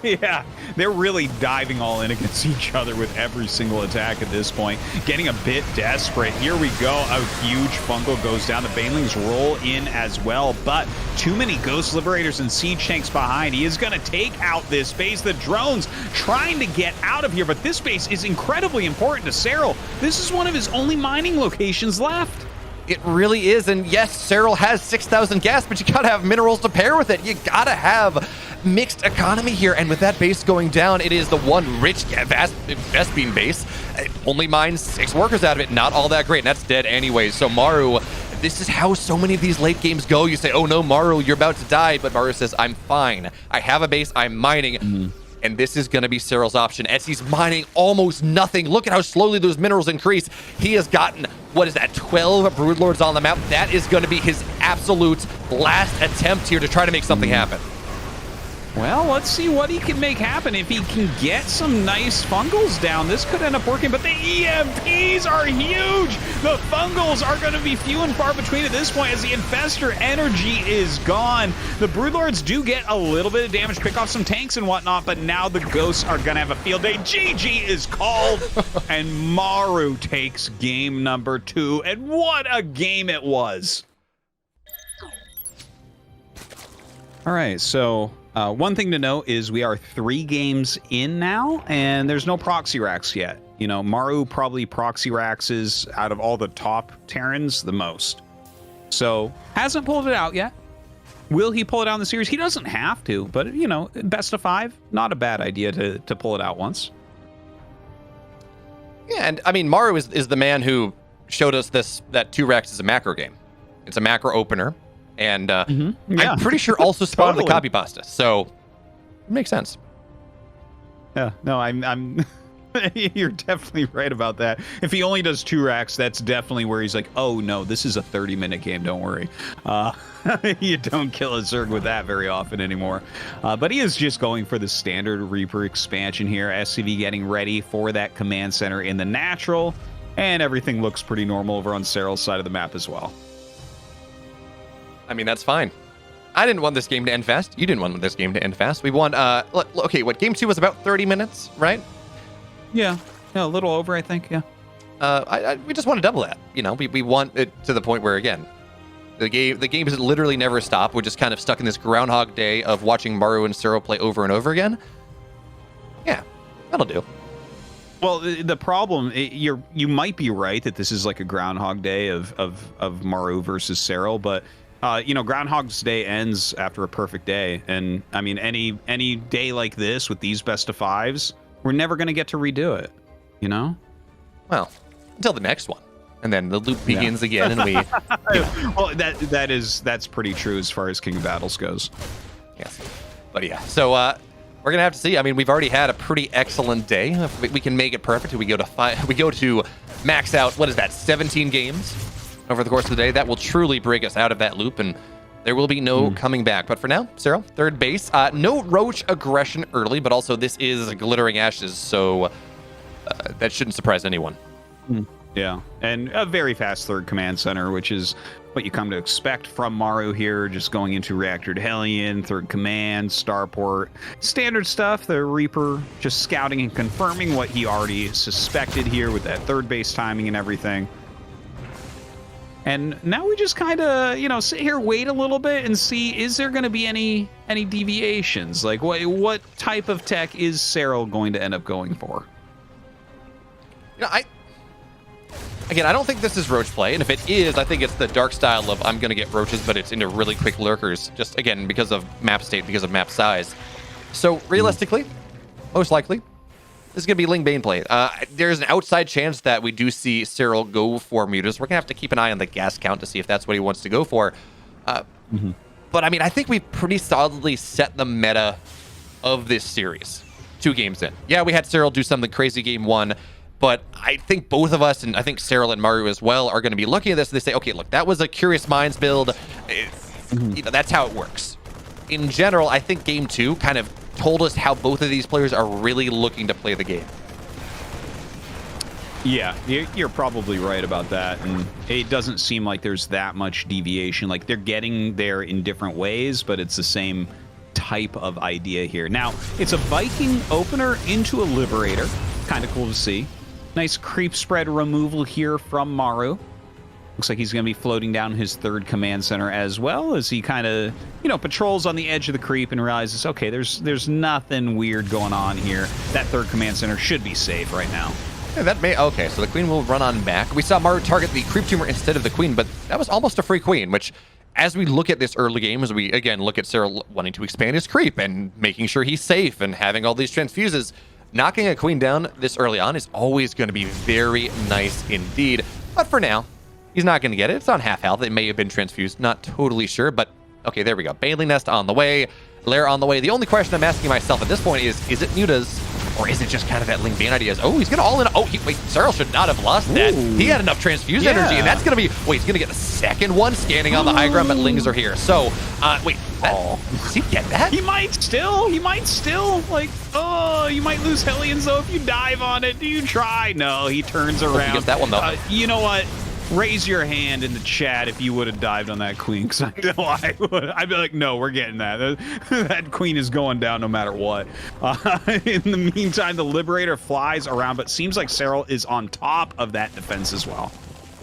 Yeah, they're really diving all in against each other with every single attack at this point. Getting a bit desperate. Here we go. A huge fungal goes down. The Banelings roll in as well, but too many Ghost Liberators and Siege Tanks behind. He is going to take out this base. The drones trying to get out of here, but this base is incredibly important to Serral. This is one of his only mining locations left. It really is, and yes, Serral has 6,000 gas, but you gotta have minerals to pair with it. You gotta have mixed economy here, and with that base going down, it is the one rich Vespine base. It only mines 6 workers out of it, not all that great, and that's dead anyway. So Maru, this is how so many of these late games go. You say, oh no, Maru, you're about to die, but Maru says, I'm fine. I have a base, I'm mining. And this is going to be Serral's option as he's mining almost nothing. Look at how slowly those minerals increase. He has gotten, what is that, 12 Broodlords on the map. That is going to be his absolute last attempt here to try to make something happen. Well, let's see what he can make happen. If he can get some nice fungals down, this could end up working, but the EMPs are huge. The fungals are going to be few and far between at this point as the infestor energy is gone. The Broodlords do get a little bit of damage, pick off some tanks and whatnot, but now the ghosts are going to have a field day. GG is called, and Maru takes game number 2, and what a game it was. All right, so one thing to note is we are 3 games in now, and there's no proxy racks yet. You know, Maru probably proxy racks is out of all the top Terrans the most. So, hasn't pulled it out yet. Will he pull it out in the series? He doesn't have to, but, you know, best of 5, not a bad idea to pull it out once. Yeah, and I mean, Maru is the man who showed us that 2 racks is a macro game. It's a macro opener. And Yeah. I'm pretty sure also spawned Totally. the copy pasta, so it makes sense. Yeah, no, I'm you're definitely right about that. If he only does 2 racks, that's definitely where he's like, oh no, this is a 30-minute game, don't worry. You don't kill a Zerg with that very often anymore. But he is just going for the standard Reaper expansion here. SCV getting ready for that command center in the natural, and everything looks pretty normal over on Serral's side of the map as well. I mean, that's fine. I didn't want this game to end fast. You didn't want this game to end fast. We won, okay, what, game 2 was about 30 minutes, right? Yeah, a little over, I think, yeah. We just want to double that. You know, we want it to the point where, again, the game has literally never stopped. We're just kind of stuck in this Groundhog Day of watching Maru and Serral play over and over again. Yeah, that'll do. Well, the problem, you might be right that this is like a Groundhog Day of Maru versus Serral, but you know, Groundhog's Day ends after a perfect day, and I mean, any day like this with these best of 5s, we're never going to get to redo it, you know? Well, until the next one, and then the loop begins again, and we. Well, that's pretty true as far as King of Battles goes. Yes, but yeah. So We're gonna have to see. I mean, we've already had a pretty excellent day. If we can make it perfect, we go to max out. What is that? 17 games over the course of the day. That will truly break us out of that loop, and there will be no coming back. But for now, Serral, third base. No Roach aggression early, but also this is Glittering Ashes, so that shouldn't surprise anyone. Yeah, and a very fast third command center, which is what you come to expect from Maru here, just going into Reactor to Hellion, third command, starport, standard stuff. The Reaper just scouting and confirming what he already suspected here with that third base timing and everything. And now we just kind of, you know, sit here, wait a little bit and see, is there going to be any deviations? Like, what type of tech is Serral going to end up going for? You know, I don't think this is Roach play, and if it is, I think it's the dark style of I'm going to get Roaches, but it's into really quick lurkers, just, again, because of map state, because of map size. So, realistically, most likely, this is going to be Ling Bane play. There's an outside chance that we do see Serral go for Mutas. We're going to have to keep an eye on the gas count to see if that's what he wants to go for. But, I mean, I think we've pretty solidly set the meta of this series 2 games in. Yeah, we had Serral do something crazy game 1, but I think both of us, and I think Serral and Maru as well, are going to be looking at this and they say, okay, look, that was a Curious Minds build. You know, that's how it works. In general, I think game 2 kind of told us how both of these players are really looking to play the game. Yeah, you're probably right about that. And it doesn't seem like there's that much deviation. Like, they're getting there in different ways, but it's the same type of idea here. Now, it's a Viking opener into a Liberator. Kind of cool to see. Nice creep spread removal here from Maru. Looks like he's going to be floating down his third command center as well as he kind of, you know, patrols on the edge of the creep and realizes, okay, there's nothing weird going on here. That third command center should be safe right now. Yeah, that may... Okay, so the Queen will run on back. We saw Maru target the creep tumor instead of the Queen, but that was almost a free Queen, which, as we look at this early game, as we, again, look at Serral wanting to expand his creep and making sure he's safe and having all these transfuses, knocking a Queen down this early on is always going to be very nice indeed. But for now, he's not going to get it. It's on half health. It may have been transfused. Not totally sure, but okay, there we go. Baneling Nest on the way. Lair on the way. The only question I'm asking myself at this point is it Mutas, or is it just kind of that Ling Bane idea? Oh, he's going to all in. Oh, wait, Serral should not have lost that. Ooh. He had enough transfused energy, and that's going to be... Wait, he's going to get the second one scanning on the high ground, but Lings are here. So, wait, does he get that? He might still, like, oh, you might lose Hellions, though, if you dive on it. Do you try? No, he turns around. He gets that one, though. You know what? Raise your hand in the chat if you would have dived on that Queen, because I know I would. I'd be like, no, we're getting that. That Queen is going down no matter what. In the meantime, the Liberator flies around, but seems like Serral is on top of that defense as well.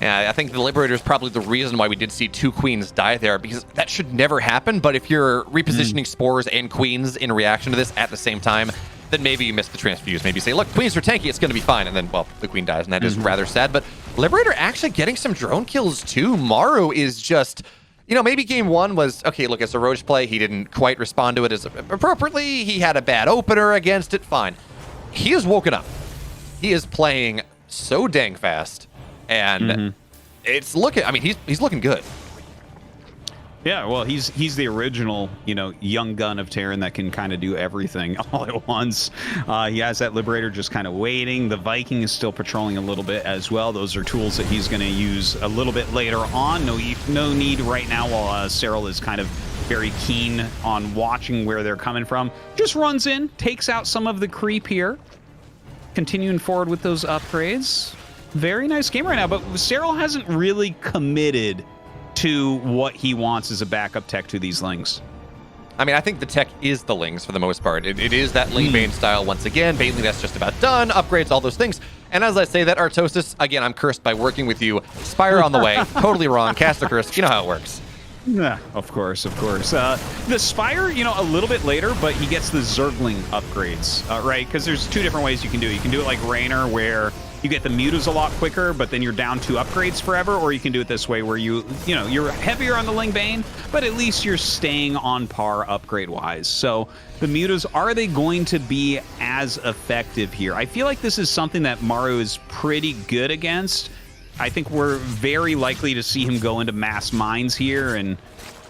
Yeah, I think the Liberator is probably the reason why we did see 2 Queens die there, because that should never happen. But if you're repositioning Spores and Queens in reaction to this at the same time, then maybe you miss the transfuse. Maybe you say, look, Queens are tanky, it's going to be fine. And then, well, the Queen dies, and that is rather sad. But Liberator actually getting some drone kills, too. Maru is just... You know, maybe game 1 was, okay, look, it's a Roach play. He didn't quite respond to it as appropriately. He had a bad opener against it. Fine. He has woken up. He is playing so dang fast. And it's looking... I mean, he's looking good. Yeah, well, he's the original, you know, young gun of Terran that can kind of do everything all at once. He has that Liberator just kind of waiting. The Viking is still patrolling a little bit as well. Those are tools that he's going to use a little bit later on. No need right now while Serral is kind of very keen on watching where they're coming from. Just runs in, takes out some of the creep here. Continuing forward with those upgrades. Very nice game right now, but Serral hasn't really committed to what he wants as a backup tech to these Lings. I mean, I think the tech is the Lings for the most part. It is that Ling Bane style once again. Baneling that's just about done. Upgrades, all those things. And as I say that, Artosis, again, I'm cursed by working with you. Spire on the way. Totally wrong. Cast a curse. You know how it works. Yeah, of course. The Spire, you know, a little bit later, but he gets the Zergling upgrades, right? Because there's 2 different ways you can do it. You can do it like Raynor, where you get the Mutas a lot quicker, but then you're down 2 upgrades forever, or you can do it this way where you're heavier on the Ling Bane, but at least you're staying on par upgrade-wise. So the Mutas, are they going to be as effective here? I feel like this is something that Maru is pretty good against. I think we're very likely to see him go into mass mines here and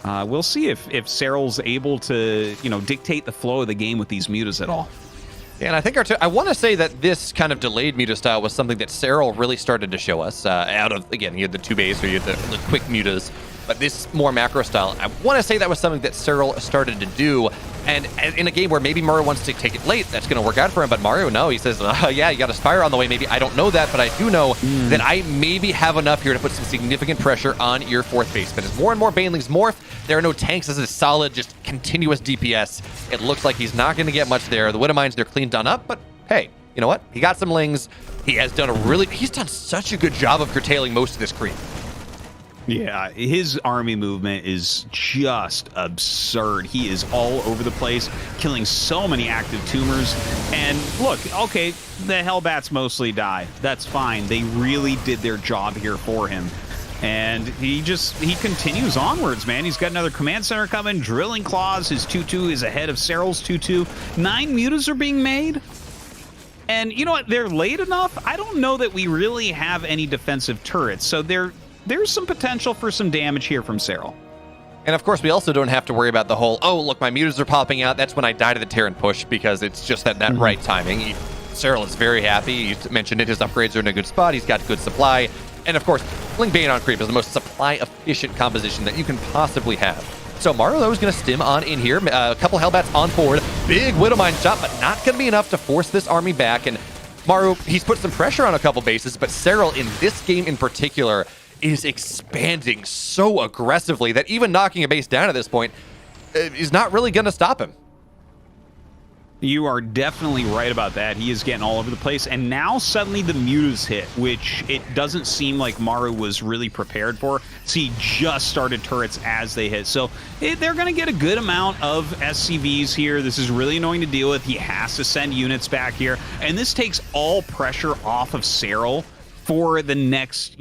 We'll see if Serral's able to, dictate the flow of the game with these mutas at all. Yeah, and I think I want to say that this kind of delayed muta style was something that Serral really started to show us. Out of, again, you had the 2 base or you had the quick mutas, but this more macro style, I want to say that was something that Serral started to do. And in a game where maybe Maru wants to take it late, that's going to work out for him. But Maru, no, he says, yeah, you got a Spire on the way. Maybe I don't know that, but I do know that I maybe have enough here to put some significant pressure on your 4th base. But as more and more Banelings morph, there are no tanks. This is solid, just continuous DPS. It looks like he's not going to get much there. The Widowmines, they're cleaned done up, but hey, you know what? He got some Lings. He's done such a good job of curtailing most of this creep. Yeah, his army movement is just absurd. He is all over the place, killing so many active tumors. And look, okay, the Hellbats mostly die. That's fine. They really did their job here for him. And he continues onwards, man. He's got another command center coming, Drilling Claws. His 2-2 is ahead of Serral's 2-2. 9 mutas are being made. And you know what? They're late enough. I don't know that we really have any defensive turrets. So there's some potential for some damage here from Serral. And of course, we also don't have to worry about the whole, oh, look, my mutas are popping out. That's when I die to the Terran push, because it's just that right timing. Serral is very happy. You mentioned it. His upgrades are in a good spot. He's got good supply. And of course, Blink Bane on creep is the most supply-efficient composition that you can possibly have. So Maru, though, is going to stim on in here. A couple Hellbats on forward. Big Widowmine shot, but not going to be enough to force this army back. And Maru, he's put some pressure on a couple bases, but Serral, in this game in particular, is expanding so aggressively that even knocking a base down at this point is not really going to stop him. You are definitely right about that. He is getting all over the place. And now suddenly the mutas hit, which it doesn't seem like Maru was really prepared for. So he just started turrets as they hit. So they're going to get a good amount of SCVs here. This is really annoying to deal with. He has to send units back here. And this takes all pressure off of Serral for the next,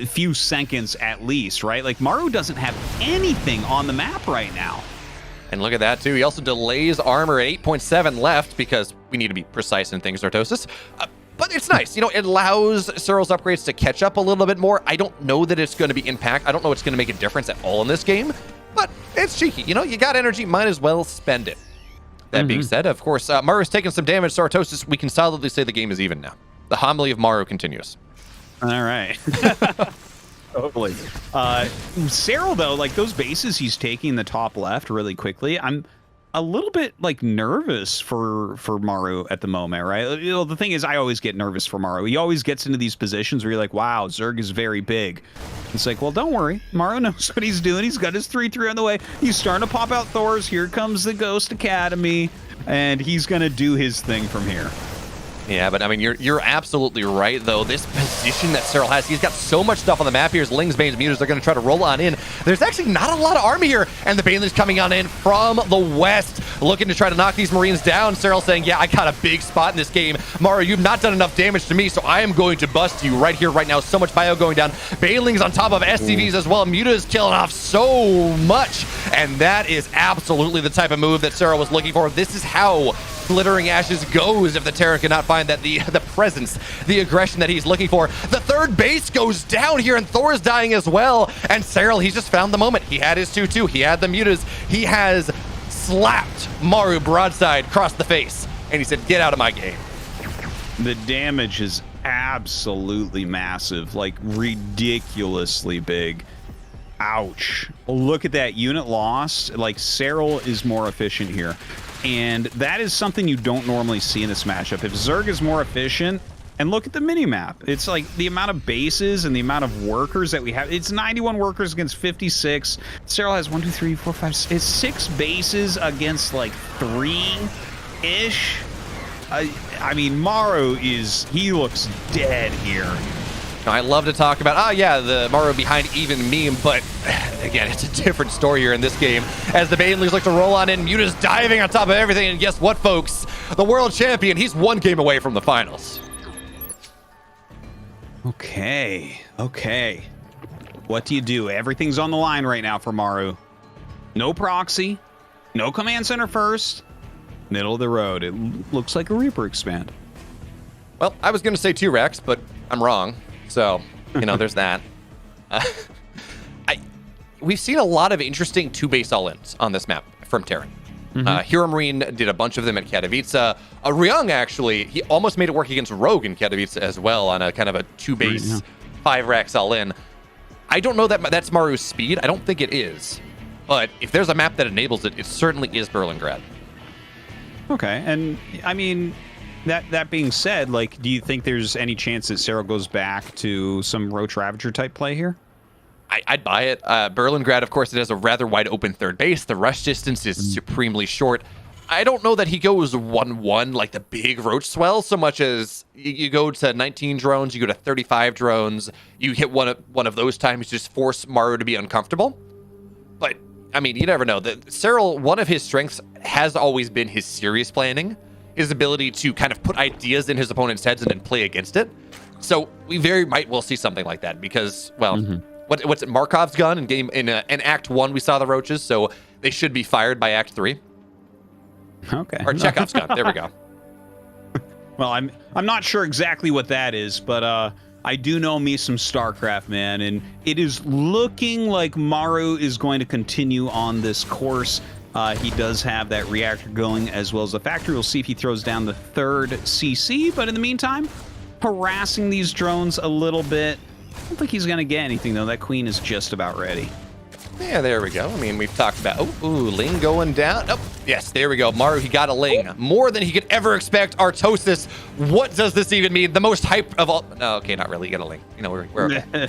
few seconds at least, right? Like, Maru doesn't have anything on the map right now. And look at that, too. He also delays armor at 8.7 left, because we need to be precise in things, Artosis. But it's nice. It allows Serral's upgrades to catch up a little bit more. I don't know that it's going to be impact. I don't know it's going to make a difference at all in this game, but it's cheeky. You got energy, might as well spend it. That being said, of course, Maru's taking some damage, so Artosis, we can solidly say the game is even now. The homily of Maru continues. All right. Totally. Serral, though, like those bases he's taking the top left really quickly, I'm a little bit nervous for Maru at the moment, right? The thing is, I always get nervous for Maru. He always gets into these positions where you're like, wow, Zerg is very big. It's like, well, don't worry. Maru knows what he's doing. He's got his 3-3 on the way. He's starting to pop out Thors. Here comes the Ghost Academy, and he's going to do his thing from here. Yeah, but I mean, you're absolutely right, though. This position that Serral has, he's got so much stuff on the map here. His Lings, Banes, Mutas are going to try to roll on in. There's actually not a lot of army here, and the Banelings coming on in from the west, looking to try to knock these Marines down. Serral saying, yeah, I got a big spot in this game. Maru, you've not done enough damage to me, so I am going to bust you right here, right now. So much bio going down. Banelings on top of SCVs as well. Mutas killing off so much, and that is absolutely the type of move that Serral was looking for. This is how Glittering Ashes goes if the Terran cannot find that the presence, the aggression that he's looking for. The third base goes down here, and Thor is dying as well. And Serral, he's just found the moment. He had his 2-2. He had the mutas. He has slapped Maru broadside across the face. And he said, get out of my game. The damage is absolutely massive, like ridiculously big. Ouch. Look at that unit lost. Like, Serral is more efficient here. And that is something you don't normally see in this matchup. If Zerg is more efficient, and look at the mini-map. It's like the amount of bases and the amount of workers that we have. It's 91 workers against 56. Serral has 1, 2, 3, 4, 5, 6. It's 6 bases against like 3-ish. I mean, Maru he looks dead here. I love to talk about, the Maru behind even meme, but again, it's a different story here in this game. As the Banelings look to roll on in, Muta's diving on top of everything, and guess what, folks? The world champion, he's 1 game away from the finals. Okay. What do you do? Everything's on the line right now for Maru. No proxy, no command center first, middle of the road. It looks like a Reaper expand. Well, I was going to say 2 Rex, but I'm wrong. So, there's that. we've seen a lot of interesting 2-base all-ins on this map from Terran. Hero Marine did a bunch of them at Katowice. Ryung, actually, he almost made it work against Rogue in Katowice as well on a kind of a 2-base 5 racks all-in. I don't know that that's Maru's speed. I don't think it is. But if there's a map that enables it, it certainly is Berlingrad. Okay, and I mean, that being said, like, do you think there's any chance that Serral goes back to some Roach Ravager type play here? I'd buy it. Berlingrad, of course, it has a rather wide open third base. The rush distance is supremely short. I don't know that he goes 1-1 like the big Roach swell so much as you go to 19 drones, you go to 35 drones, you hit one of those times, just force Maru to be uncomfortable. But, I mean, you never know. Serral, one of his strengths has always been his serious planning, his ability to kind of put ideas in his opponent's heads and then play against it. So we very might well see something like that because, well... What's it? Markov's gun in Act 1 we saw the Roaches, so they should be fired by Act 3. Okay. Or Chekhov's gun. There we go. Well, I'm not sure exactly what that is, but I do know me some StarCraft, man, and it is looking like Maru is going to continue on this course. He does have that reactor going as well as the factory. We'll see if he throws down the 3rd CC, but in the meantime, harassing these drones a little bit. I don't think he's going to get anything, though. That queen is just about ready. Yeah, there we go. I mean, we've talked about... Oh, Ling going down. Oh, yes, there we go. Maru, he got a Ling. More than he could ever expect. Artosis, what does this even mean? The most hype of all... No, okay, not really. You got a Ling. You know, we're okay.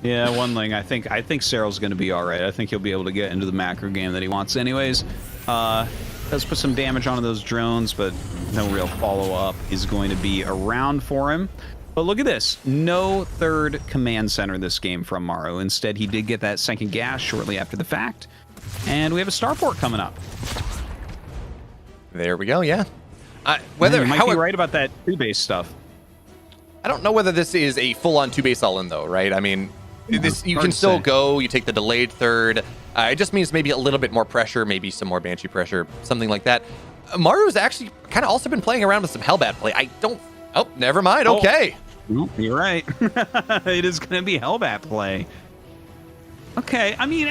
Yeah, 1 Ling. I think Serral's going to be all right. I think he'll be able to get into the macro game that he wants anyways. Does put some damage onto those drones, but no real follow-up is going to be around for him. But look at this. No 3rd command center this game from Maru. Instead, he did get that 2nd gas shortly after the fact. And we have a starport coming up. There we go, yeah. You might be right about that 2-base stuff. I don't know whether this is a full-on 2-base all-in, though, right? I mean, this you can still go. You take the delayed 3rd. It just means maybe a little bit more pressure, maybe some more Banshee pressure, something like that. Maru's actually kind of also been playing around with some Hellbat play. I don't... Oh, never mind. Okay. Oh, you're right. It is going to be Hellbat play. Okay. I mean,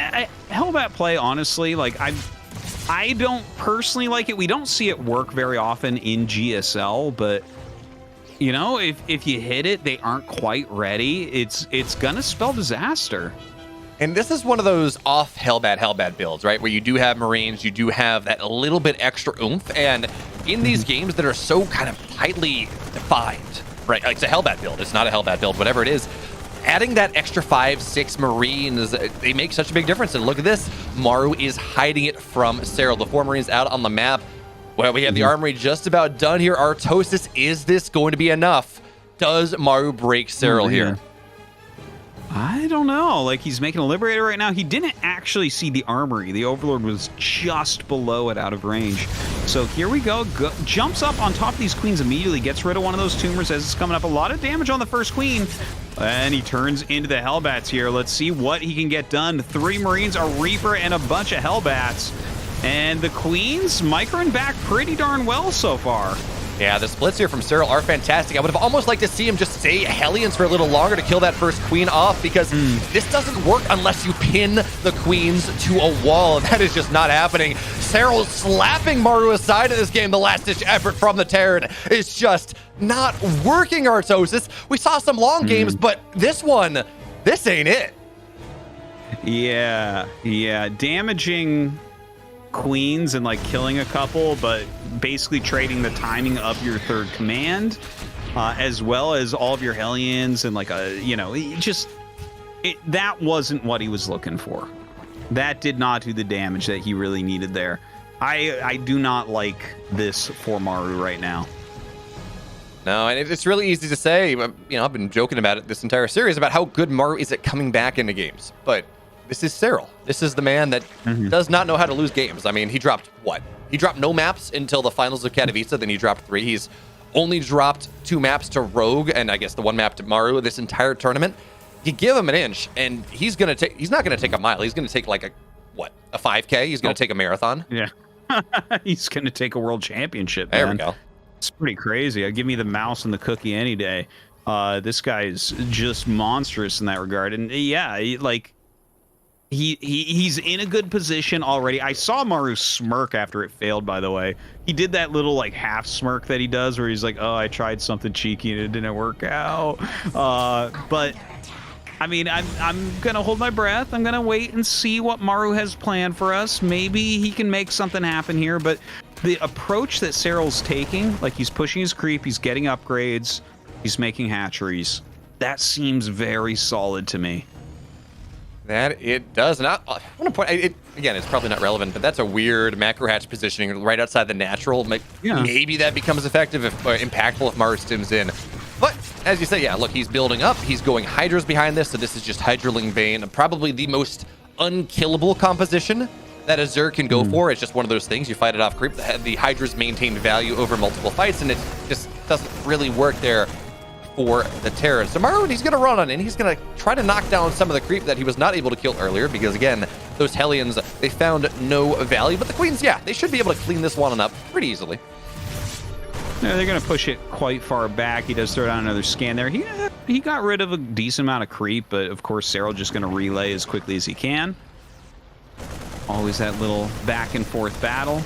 Hellbat play, honestly, like, I don't personally like it. We don't see it work very often in GSL, but, you know, if you hit it, they aren't quite ready. It's going to spell disaster. And this is one of those off Hellbat builds, right? Where you do have Marines, you do have that little bit extra oomph. And in these games that are so kind of tightly defined, right? It's a Hellbat build. It's not a Hellbat build, whatever it is. Adding that extra 5-6 Marines, they make such a big difference. And look at this. Maru is hiding it from Serral. The 4 Marines out on the map. Well, we have the armory just about done here. Artosis, is this going to be enough? Does Maru break Serral here? I don't know. Like, he's making a Liberator right now. He didn't actually see the armory. The Overlord was just below it out of range. So here we go. Jumps up on top of these queens immediately. Gets rid of one of those tumors as it's coming up. A lot of damage on the first queen. And he turns into the Hellbats here. Let's see what he can get done. 3 Marines, a Reaper, and a bunch of Hellbats. And the queens microing back pretty darn well so far. Yeah, the splits here from Serral are fantastic. I would have almost liked to see him just stay Hellions for a little longer to kill that first queen off, because this doesn't work unless you pin the queens to a wall. That is just not happening. Serral slapping Maru aside in this game. The last-ditch effort from the Terran is just not working, Artosis. We saw some long games, but this one, this ain't it. Yeah, damaging queens and like killing a couple, but basically trading the timing of your 3rd command, as well as all of your Hellions and like that wasn't what he was looking for. That did not do the damage that he really needed there. I do not like this for Maru right now. No, and it's really easy to say. You know, I've been joking about it this entire series about how good Maru is at coming back into games, but this is Serral. This is the man that does not know how to lose games. I mean, he dropped what? He dropped no maps until the finals of Katowice, then he dropped 3. He's only dropped 2 maps to Rogue, and I guess the 1 map to Maru this entire tournament. You give him an inch, and he's not gonna take a mile. He's gonna take like a 5K? He's gonna take a marathon. Yeah. He's gonna take a world championship, man. There we go. It's pretty crazy. Give me the mouse and the cookie any day. This guy is just monstrous in that regard. And yeah, like, He's in a good position already. I saw Maru smirk after it failed, by the way. He did that little like half smirk that he does where he's like, oh, I tried something cheeky and it didn't work out. But I mean, I'm gonna hold my breath. I'm gonna wait and see what Maru has planned for us. Maybe he can make something happen here, but the approach that Serral's taking, like he's pushing his creep, he's getting upgrades, he's making hatcheries. That seems very solid to me. That it does. And I want to point, again, it's probably not relevant, but that's a weird macro hatch positioning right outside the natural. Maybe that becomes effective if impactful if Maru stims in. But as you say, yeah, look, he's building up. He's going Hydras behind this, so this is just Hydraling Bane, probably the most unkillable composition that a Zerg can go for. It's just one of those things. You fight it off creep. The Hydras maintain value over multiple fights, and it just doesn't really work there for the Terran. So Maru, he's going to run on in. He's going to try to knock down some of the creep that he was not able to kill earlier because, again, those Hellions, they found no value. But the Queens, yeah, they should be able to clean this one up pretty easily. Yeah, they're going to push it quite far back. He does throw down another scan there. He got rid of a decent amount of creep, but, of course, Serral just going to relay as quickly as he can. Always that little back-and-forth battle.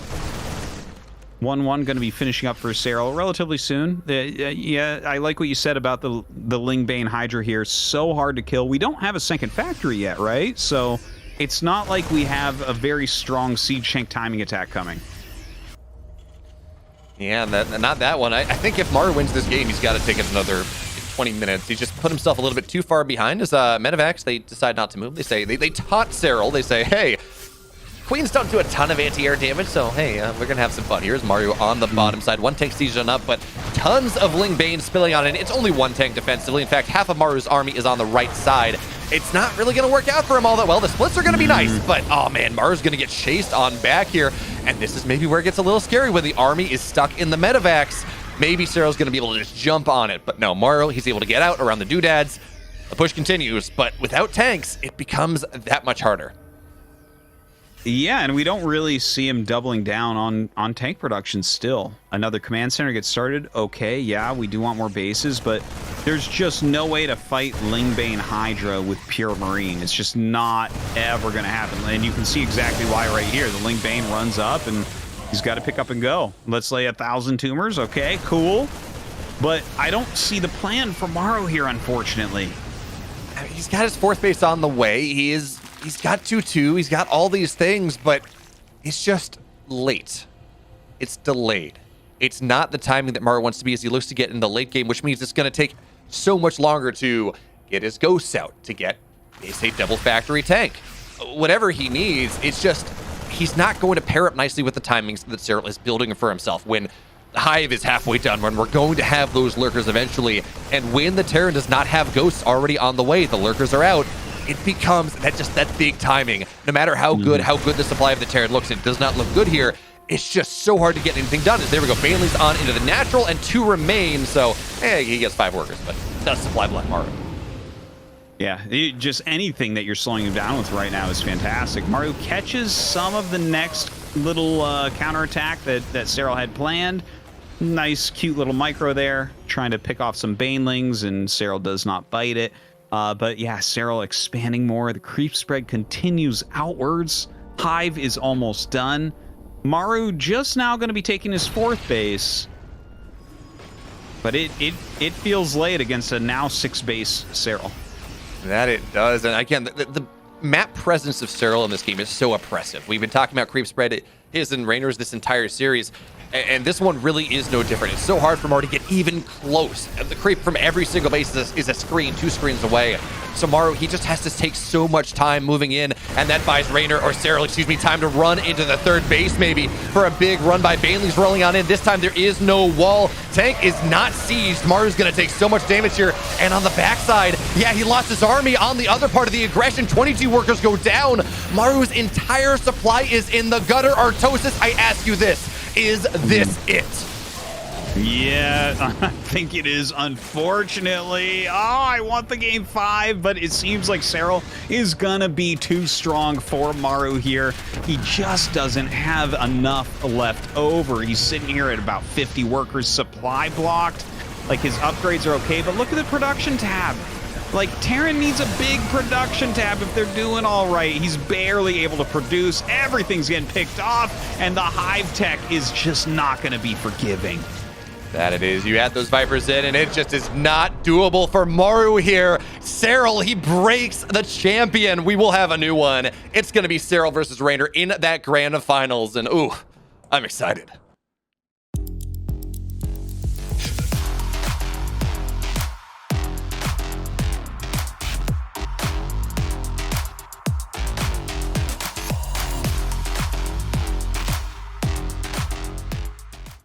1-1 going to be finishing up for Serral relatively soon. Yeah, I like what you said about the Lingbane Hydra here. So hard to kill. We don't have a second factory yet, right? So it's not like we have a very strong Siege Shank timing attack coming. Yeah, not that one. I think if Maru wins this game, he's got to take it another 20 minutes. He's just put himself a little bit too far behind. As Medivacs, they decide not to move. They say, they taunt Serral. They say, hey, Queens don't do a ton of anti-air damage, so hey, we're going to have some fun. Here's Maru on the bottom side. One tank siege on up, but tons of Lingbane spilling on it. It's only one tank defensively. In fact, half of Maru's army is on the right side. It's not really going to work out for him all that well. The splits are going to be nice, but oh man, Maru's going to get chased on back here. And this is maybe where it gets a little scary when the army is stuck in the Medivacs. Maybe Serral's going to be able to just jump on it, but no, Maru, he's able to get out around the doodads. The push continues, but without tanks, it becomes that much harder. Yeah, and we don't really see him doubling down on tank production still. Another command center gets started. Okay, yeah, we do want more bases, but there's just no way to fight Lingbane Hydra with pure Marine. It's just not ever going to happen. And you can see exactly why right here. The Lingbane runs up, and he's got to pick up and go. Let's lay 1,000 tumors. Okay, cool. But I don't see the plan for Maru here, unfortunately. I mean, he's got his fourth base on the way. He's got 2-2. He's got all these things, but it's just late. It's delayed. It's not the timing that Maru wants to be as he looks to get in the late game, which means it's going to take so much longer to get his ghosts out, to get, they say, double factory tank. Whatever he needs, it's just, he's not going to pair up nicely with the timings that Serral is building for himself. When the Hive is halfway done, when we're going to have those lurkers eventually, and when the Terran does not have ghosts already on the way, the lurkers are out, it becomes that big timing. No matter how good the supply of the Terran looks, it does not look good here. It's just so hard to get anything done. There we go. Bailey's on into the natural, and 2 remain. So, he gets 5 workers, but that's supply Black Maru. Yeah, just anything that you're slowing him down with right now is fantastic. Maru catches some of the next little counterattack that Serral had planned. Nice, cute little micro there, trying to pick off some Banelings, and Serral does not bite it. But yeah, Serral expanding more. The creep spread continues outwards. Hive is almost done. Maru just now going to be taking his 4th base. But it feels late against a now 6 base Serral. That it does. And again, the map presence of Serral in this game is so oppressive. We've been talking about creep spread. It is in Rainer's this entire series. And this one really is no different. It's so hard for Maru to get even close. The creep from every single base is a screen, 2 screens away. So Maru, he just has to take so much time moving in, and that buys Rainer, or Serral, excuse me, time to run into the 3rd base maybe for a big run by Bailey's rolling on in. This time there is no wall. Tank is not sieged. Maru's going to take so much damage here. And on the backside, yeah, he lost his army on the other part of the aggression. 22 workers go down. Maru's entire supply is in the gutter. Artosis, I ask you this. Is this it? Yeah, I think it is, unfortunately. Oh, I want the game 5, but it seems like Serral is gonna be too strong for Maru here. He just doesn't have enough left over. He's sitting here at about 50 workers supply blocked. Like, his upgrades are okay, but look at the production tab. Like, Terran needs a big production tab if they're doing all right. He's barely able to produce. Everything's getting picked off, and the Hive tech is just not going to be forgiving. That it is. You add those Vipers in, and it just is not doable for Maru here. Serral, he breaks the champion. We will have a new one. It's going to be Serral versus Raynor in that grand finals, and ooh, I'm excited.